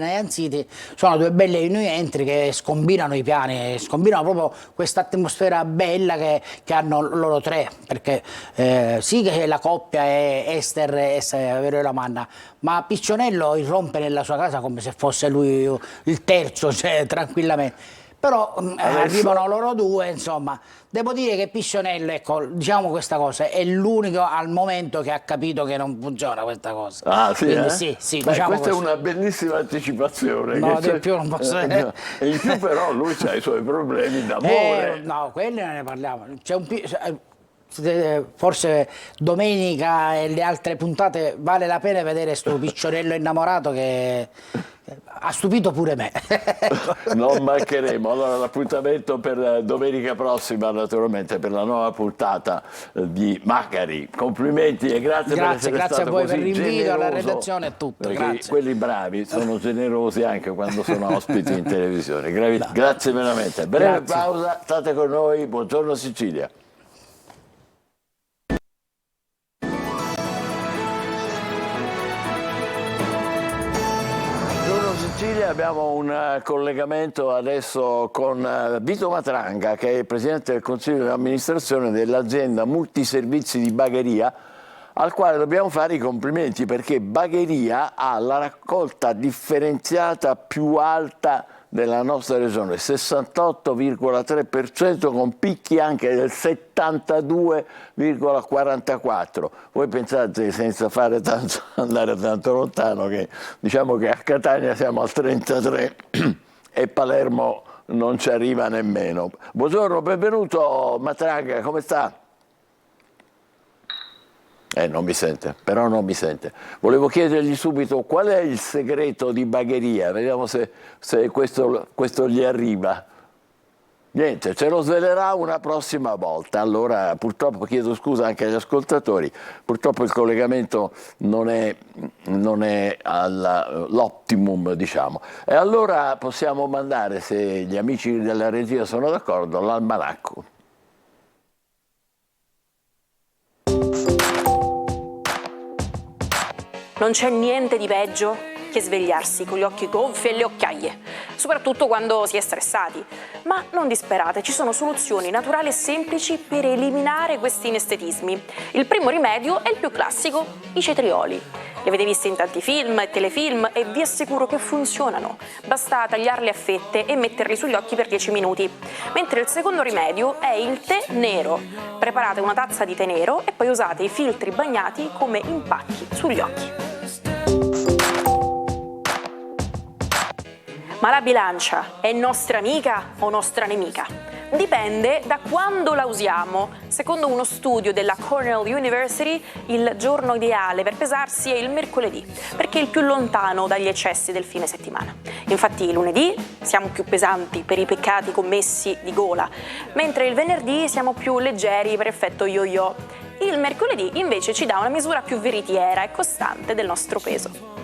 Speaker 16: Ianziti, sono due belle new entry che scombinano i piani, scombinano proprio questa atmosfera bella che hanno loro tre, perché sì che la coppia è Ester e la Manna, ma Piccionello irrompe nella sua casa come se fosse lui il terzo, cioè tranquillamente. però arrivano loro due, insomma. Devo dire che Piscionello, ecco, diciamo questa cosa, è l'unico al momento che ha capito che non funziona questa cosa.
Speaker 1: Ah, sì,
Speaker 16: quindi,
Speaker 1: sì,
Speaker 16: diciamo
Speaker 1: questa
Speaker 16: così.
Speaker 1: è una bellissima anticipazione.
Speaker 16: No,
Speaker 1: che
Speaker 16: di più non posso dire.
Speaker 1: E in più però lui ha i suoi problemi d'amore.
Speaker 16: No, quelli non ne parliamo. C'è forse domenica e le altre puntate vale la pena vedere sto Piccionello innamorato che ha stupito pure me.
Speaker 1: Non mancheremo. Allora l'appuntamento per domenica prossima, naturalmente, per la nuova puntata di Macari. Complimenti e grazie per essere
Speaker 16: grazie
Speaker 1: stato
Speaker 16: a voi
Speaker 1: così
Speaker 16: per l'invito, alla
Speaker 1: generoso,
Speaker 16: redazione e tutto.
Speaker 1: perché
Speaker 16: Grazie.
Speaker 1: quelli bravi sono generosi anche quando sono ospiti in televisione. Grazie veramente. Breve pausa, state con noi. Buongiorno Sicilia. Sicilia, abbiamo un collegamento adesso con Vito Matranga, che è il presidente del consiglio di amministrazione dell'azienda Multiservizi di Bagheria, al quale dobbiamo fare i complimenti perché Bagheria ha la raccolta differenziata più alta della nostra regione, 68,3%, con picchi anche del 72,44%. Voi pensate, senza fare tanto, andare tanto lontano, che diciamo che a Catania siamo al 33% e Palermo non ci arriva nemmeno. Buongiorno, benvenuto Matranga, come sta? Non mi sente, però non mi sente. Volevo chiedergli subito qual è il segreto di Bagheria, vediamo se questo gli arriva. Niente, ce lo svelerà una prossima volta. Allora, purtroppo, chiedo scusa anche agli ascoltatori, purtroppo il collegamento non è all'optimum, diciamo. E allora possiamo mandare, se gli amici della regia sono d'accordo, l'almanacco.
Speaker 17: Non c'è niente di peggio che svegliarsi con gli occhi gonfi e le occhiaie, soprattutto quando si è stressati. Ma non disperate, ci sono soluzioni naturali e semplici per eliminare questi inestetismi. Il primo rimedio è il più classico, i cetrioli. Li avete visti in tanti film e telefilm e vi assicuro che funzionano. Basta tagliarli a fette e metterli sugli occhi per 10 minuti. Mentre il secondo rimedio è il tè nero. Preparate una tazza di tè nero e poi usate i filtri bagnati come impacchi sugli occhi. Ma la bilancia è nostra amica o nostra nemica? Dipende da quando la usiamo. Secondo uno studio della Cornell University, il giorno ideale per pesarsi è il mercoledì, perché è il più lontano dagli eccessi del fine settimana. Infatti il lunedì siamo più pesanti per i peccati commessi di gola, mentre il venerdì siamo più leggeri per effetto yo-yo. Il mercoledì invece ci dà una misura più veritiera e costante del nostro peso.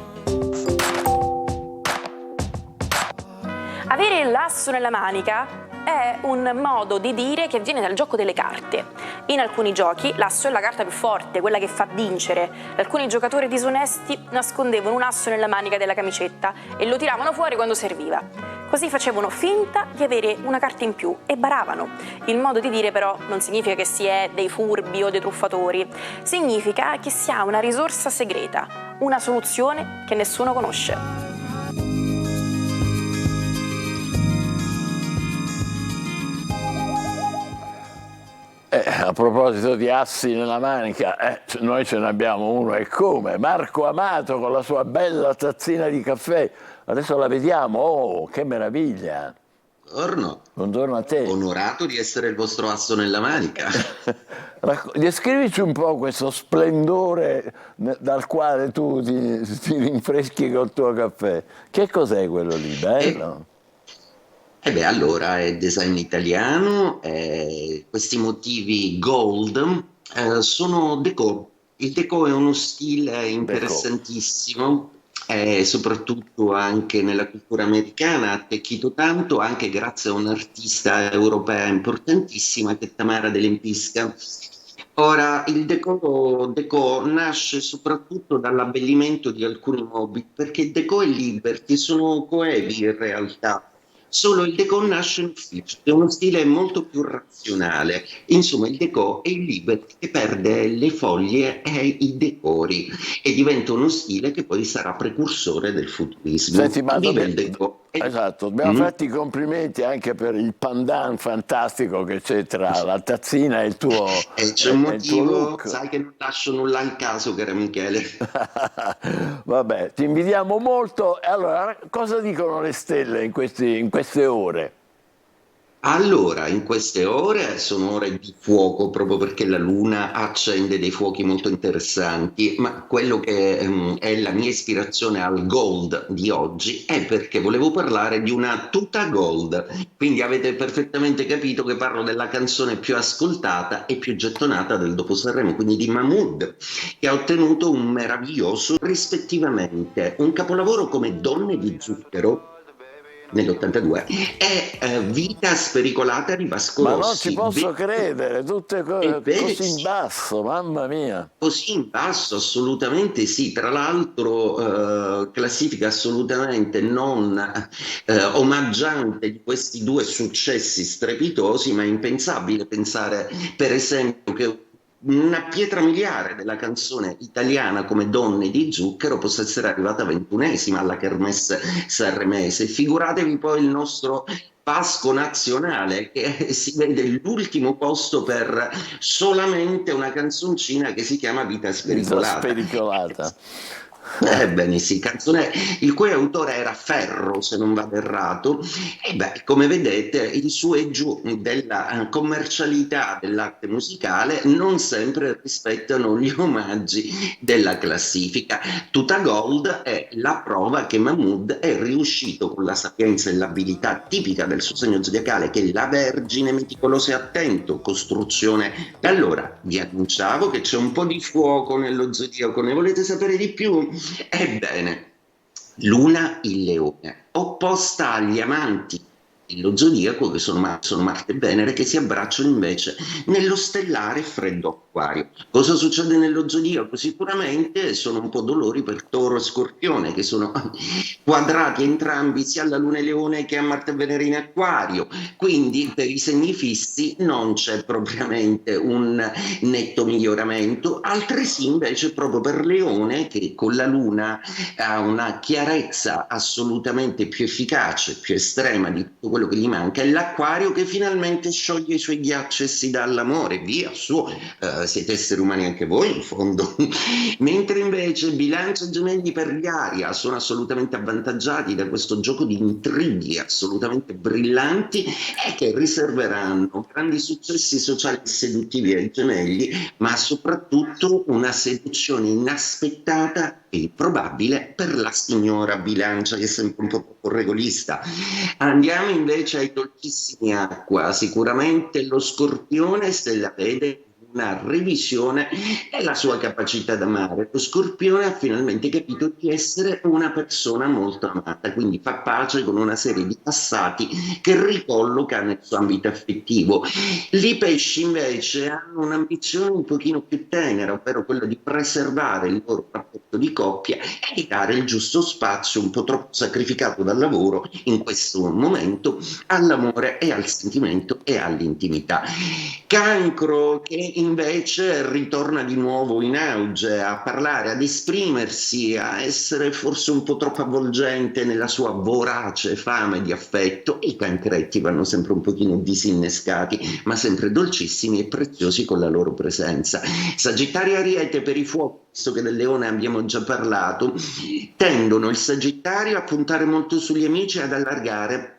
Speaker 17: Avere l'asso nella manica è un modo di dire che viene dal gioco delle carte. In alcuni giochi l'asso è la carta più forte, quella che fa vincere. Alcuni giocatori disonesti nascondevano un asso nella manica della camicetta e lo tiravano fuori quando serviva. Così facevano finta di avere una carta in più e baravano. Il modo di dire però non significa che si è dei furbi o dei truffatori, significa che si ha una risorsa segreta, una soluzione che nessuno conosce.
Speaker 1: A proposito di assi nella manica, noi ce ne abbiamo uno e come, Marco Amato con la sua bella tazzina di caffè, adesso la vediamo, oh che meraviglia!
Speaker 18: Buongiorno.
Speaker 1: Buongiorno a te.
Speaker 18: Onorato di essere il vostro asso nella manica.
Speaker 1: Descrivici un po' questo splendore dal quale tu ti rinfreschi col tuo caffè, che cos'è quello lì, bello?
Speaker 18: Allora è design italiano, questi motivi gold sono déco. Il déco è uno stile interessantissimo, soprattutto anche nella cultura americana, ha attecchito tanto anche grazie a un'artista europea importantissima che è Tamara De Lempisca. Ora, il déco nasce soprattutto dall'abbellimento di alcuni mobili, perché déco e liberty sono coevi in realtà. Solo il déco nasce in ufficio, è uno stile molto più razionale. Insomma, il déco è il liberty che perde le foglie e i decori e diventa uno stile che poi sarà precursore del futurismo.
Speaker 1: Senti, ma
Speaker 18: Viva il déco!
Speaker 1: Esatto, abbiamo fatto i complimenti anche per il pandan fantastico che c'è tra la tazzina e il tuo
Speaker 18: E c'è un
Speaker 1: e il tuo
Speaker 18: motivo,
Speaker 1: look.
Speaker 18: sai che non lascio nulla al caso, caro Michele.
Speaker 1: Vabbè, ti invidiamo molto. E allora, cosa dicono le stelle in queste ore?
Speaker 18: Allora, in queste ore sono ore di fuoco proprio perché la Luna accende dei fuochi molto interessanti, ma quello che è la mia ispirazione al gold di oggi è perché volevo parlare di una tuta gold, quindi avete perfettamente capito che parlo della canzone più ascoltata e più gettonata del dopo Sanremo, quindi di Mahmood, che ha ottenuto un meraviglioso, rispettivamente, un capolavoro come Donne di zucchero nell'82 e Vita spericolata di Vasco
Speaker 1: Ma non
Speaker 18: Rossi.
Speaker 1: ci posso credere, tutte così in basso, mamma mia.
Speaker 18: Così in basso, assolutamente sì. Tra l'altro, classifica assolutamente non omaggiante di questi due successi strepitosi, ma è impensabile pensare, per esempio, che una pietra miliare della canzone italiana come Donne di zucchero possa essere arrivata 21esima alla Kermesse sanremese. Figuratevi poi il nostro Vasco nazionale che si vede l'ultimo posto per solamente una canzoncina che si chiama Vita spericolata.
Speaker 1: Spericolata.
Speaker 18: Ebbene sì, canzone il cui autore era Ferro, se non vado errato, e beh, come vedete, il su e giù della commercialità dell'arte musicale non sempre rispettano gli omaggi della classifica. Tuta Gold è la prova che Mahmood è riuscito con la sapienza e l'abilità tipica del suo segno zodiacale, che è la Vergine, meticoloso e attento, costruzione. E allora, vi annunciavo che c'è un po' di fuoco nello zodiaco, ne volete sapere di più? Ebbene, Luna il Leone, opposta agli amanti dello zodiaco che sono Marte e Venere, che si abbracciano invece nello stellare freddo Acquario. Cosa succede nello zodiaco? Sicuramente sono un po' dolori per Toro e Scorpione, che sono quadrati entrambi sia alla Luna e Leone che a Marte e Venere in Acquario, quindi per i segni fissi non c'è propriamente un netto miglioramento, altresì invece proprio per Leone, che con la Luna ha una chiarezza assolutamente più efficace, più estrema di tutto quello che gli manca, è l'Acquario che finalmente scioglie i suoi ghiacci e si dà all'amore, via su, siete esseri umani anche voi in fondo. Mentre invece Bilancia e Gemelli per gli Aria sono assolutamente avvantaggiati da questo gioco di intrighi assolutamente brillanti e che riserveranno grandi successi sociali e seduttivi ai Gemelli, ma soprattutto una seduzione inaspettata e improbabile per la signora Bilancia, che è sempre un po' troppo regolista. Andiamo invece ai dolcissimi Acqua. Sicuramente lo Scorpione se la vede una revisione della sua capacità d'amare. Lo Scorpione ha finalmente capito di essere una persona molto amata, quindi fa pace con una serie di passati che ricolloca nel suo ambito affettivo. I Pesci invece hanno un'ambizione un pochino più tenera, ovvero quello di preservare il loro rapporto di coppia e di dare il giusto spazio, un po' troppo sacrificato dal lavoro in questo momento, all'amore e al sentimento e all'intimità. Cancro, che invece ritorna di nuovo in auge a parlare, ad esprimersi, a essere forse un po' troppo avvolgente nella sua vorace fame di affetto. I cancretti vanno sempre un pochino disinnescati, ma sempre dolcissimi e preziosi con la loro presenza. Sagittario e Ariete per i fuochi, visto che del Leone abbiamo già parlato, tendono il Sagittario a puntare molto sugli amici e ad allargare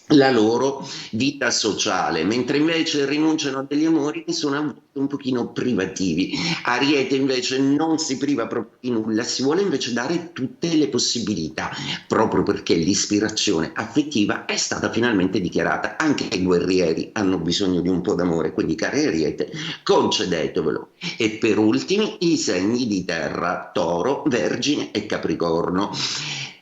Speaker 18: la loro vita sociale, mentre invece rinunciano a degli amori che sono a volte un pochino privativi. Ariete invece non si priva proprio di nulla, si vuole invece dare tutte le possibilità, proprio perché l'ispirazione affettiva è stata finalmente dichiarata. Anche i guerrieri hanno bisogno di un po' d'amore, quindi cari Ariete, concedetevelo. E per ultimi i segni di terra, Toro, Vergine e Capricorno.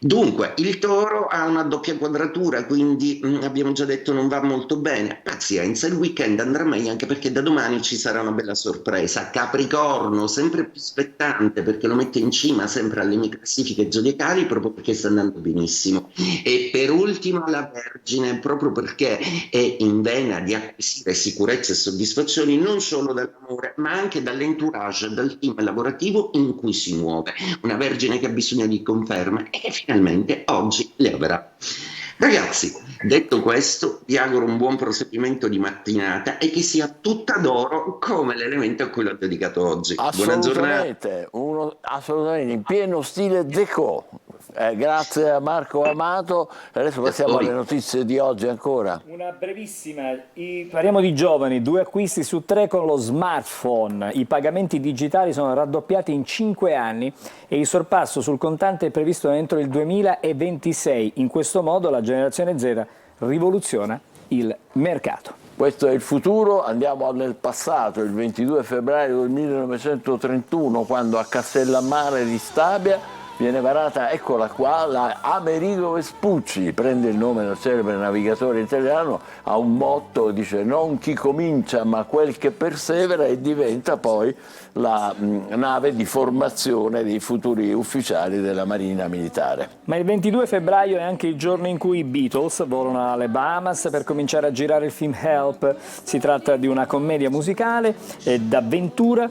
Speaker 18: Dunque, il Toro ha una doppia quadratura, quindi abbiamo già detto non va molto bene. Pazienza, il weekend andrà meglio anche perché da domani ci sarà una bella sorpresa. Capricorno, sempre più spettante perché lo mette in cima sempre alle mie classifiche zodiacali, proprio perché sta andando benissimo. E per ultimo la Vergine, proprio perché è in vena di acquisire sicurezza e soddisfazioni non solo dall'amore, ma anche dall'entourage, dal team lavorativo in cui si muove. Una Vergine che ha bisogno di conferme e che finalmente oggi le avrà. Ragazzi, detto questo, vi auguro un buon proseguimento di mattinata e che sia tutta d'oro come l'elemento a cui l'ho dedicato oggi. Buona giornata.
Speaker 1: Assolutamente, in pieno stile Déco. Grazie a Marco Amato. Adesso passiamo alle notizie di oggi ancora.
Speaker 2: Una brevissima, parliamo di giovani, 2 acquisti su 3 con lo smartphone. I pagamenti digitali sono raddoppiati in 5 anni e il sorpasso sul contante è previsto entro il 2026. In questo modo la generazione Z rivoluziona il mercato.
Speaker 1: Questo è il futuro, andiamo nel passato, il 22 febbraio del 1931, quando a Castellammare di Stabia viene varata, eccola qua, la Amerigo Vespucci, prende il nome del celebre navigatore italiano, ha un motto, dice non chi comincia ma quel che persevera, e diventa poi la nave di formazione dei futuri ufficiali della Marina Militare.
Speaker 2: Ma il 22 febbraio è anche il giorno in cui i Beatles volano alle Bahamas per cominciare a girare il film Help. Si tratta di una commedia musicale d'avventura,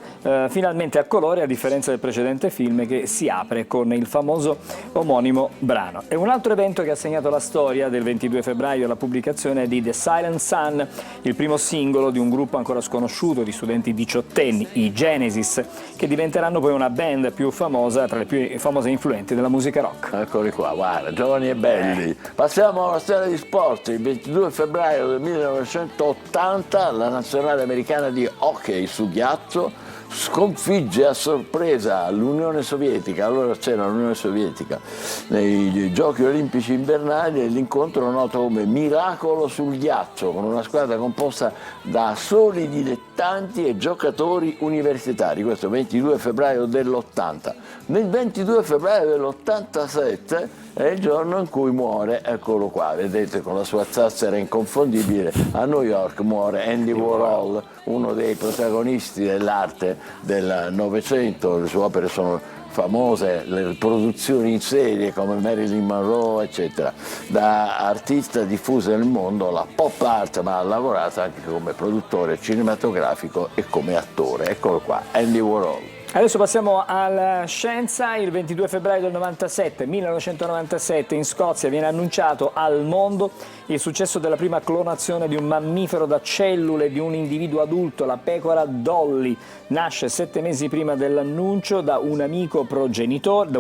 Speaker 2: finalmente a colori, a differenza del precedente film che si apre con il famoso omonimo brano. E un altro evento che ha segnato la storia del 22 febbraio è la pubblicazione di The Silent Sun, il primo singolo di un gruppo ancora sconosciuto di studenti diciottenni, i Genesis, che diventeranno poi una band più famosa, tra le più famose e influenti della musica rock.
Speaker 1: Eccoli qua, guarda, giovani e belli. Passiamo alla storia di sport. Il 22 febbraio del 1980 la nazionale americana di hockey su ghiaccio sconfigge a sorpresa l'Unione Sovietica, allora c'era l'Unione Sovietica, nei Giochi Olimpici Invernali, e l'incontro noto come Miracolo sul ghiaccio, con una squadra composta da soli dilettanti e giocatori universitari. Questo 22 febbraio dell'80. Nel 22 febbraio dell'87 è il giorno in cui muore, eccolo qua, vedete, con la sua zazzera inconfondibile, a New York muore Andy Warhol, uno dei protagonisti dell'arte del Novecento. Le sue opere sono famose, le produzioni in serie come Marilyn Monroe, eccetera. Da artista diffusa nel mondo, la pop art, ma ha lavorato anche come produttore cinematografico e come attore. Eccolo qua, Andy Warhol.
Speaker 2: Adesso passiamo alla scienza. Il 22 febbraio del 1997 in Scozia viene annunciato al mondo il successo della prima clonazione di un mammifero da cellule di un individuo adulto, la pecora Dolly. Nasce 7 mesi prima dell'annuncio da un unico progenitore,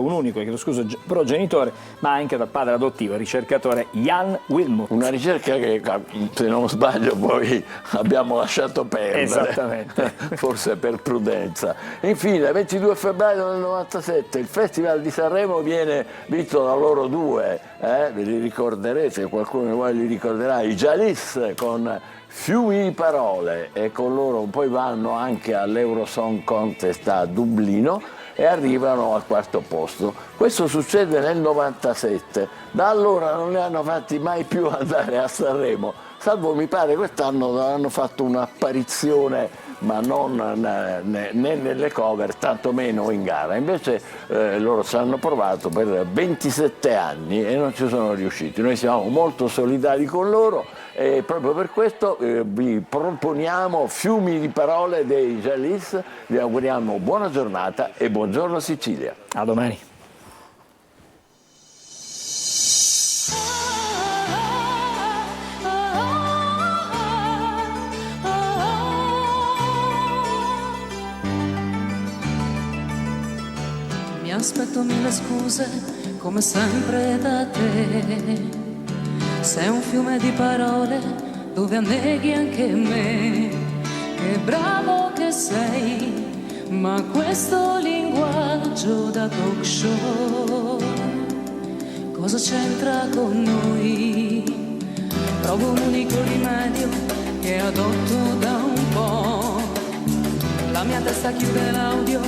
Speaker 2: ma anche dal padre adottivo, il ricercatore Jan Wilmut.
Speaker 1: Una ricerca che, se non sbaglio, poi abbiamo lasciato perdere.
Speaker 2: Esattamente.
Speaker 1: Forse per prudenza. Infine, il 22 febbraio del 97 il Festival di Sanremo viene vinto da loro due, ve li ricorderete, qualcuno di voi li ricorderà, i Jalis con Fiumi di parole, e con loro poi vanno anche all'Eurosong Contest a Dublino e arrivano al 4° posto. Questo succede nel 97, da allora non ne hanno fatti mai più andare a Sanremo, salvo mi pare quest'anno hanno fatto un'apparizione, ma non né nelle cover, tantomeno in gara. Invece loro ci hanno provato per 27 anni e non ci sono riusciti. Noi siamo molto solidari con loro e proprio per questo vi proponiamo Fiumi di parole dei Jalis. Vi auguriamo buona giornata e buongiorno Sicilia.
Speaker 2: A domani.
Speaker 19: Mi aspetto 1000 scuse, come sempre da te. Sei un fiume di parole dove anneghi anche me. Che bravo che sei, ma questo linguaggio da talk show cosa c'entra con noi? Trovo un unico rimedio che adotto da un po'. La mia testa chiude l'audio,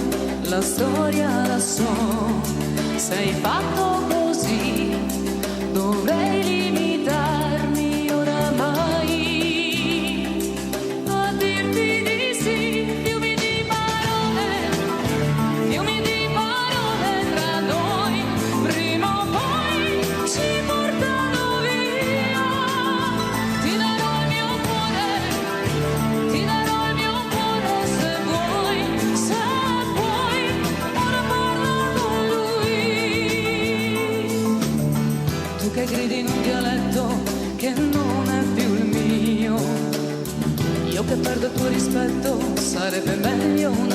Speaker 19: la storia la so. Sei fatto così, dovrei limitarmi oramai a dirti di sì. Fiumi di parole tra noi, prima o poi ci portano via. Ti darò il mio cuore, ti darò il mio cuore se vuoi, ora parla con lui.
Speaker 15: sarebbe meglio un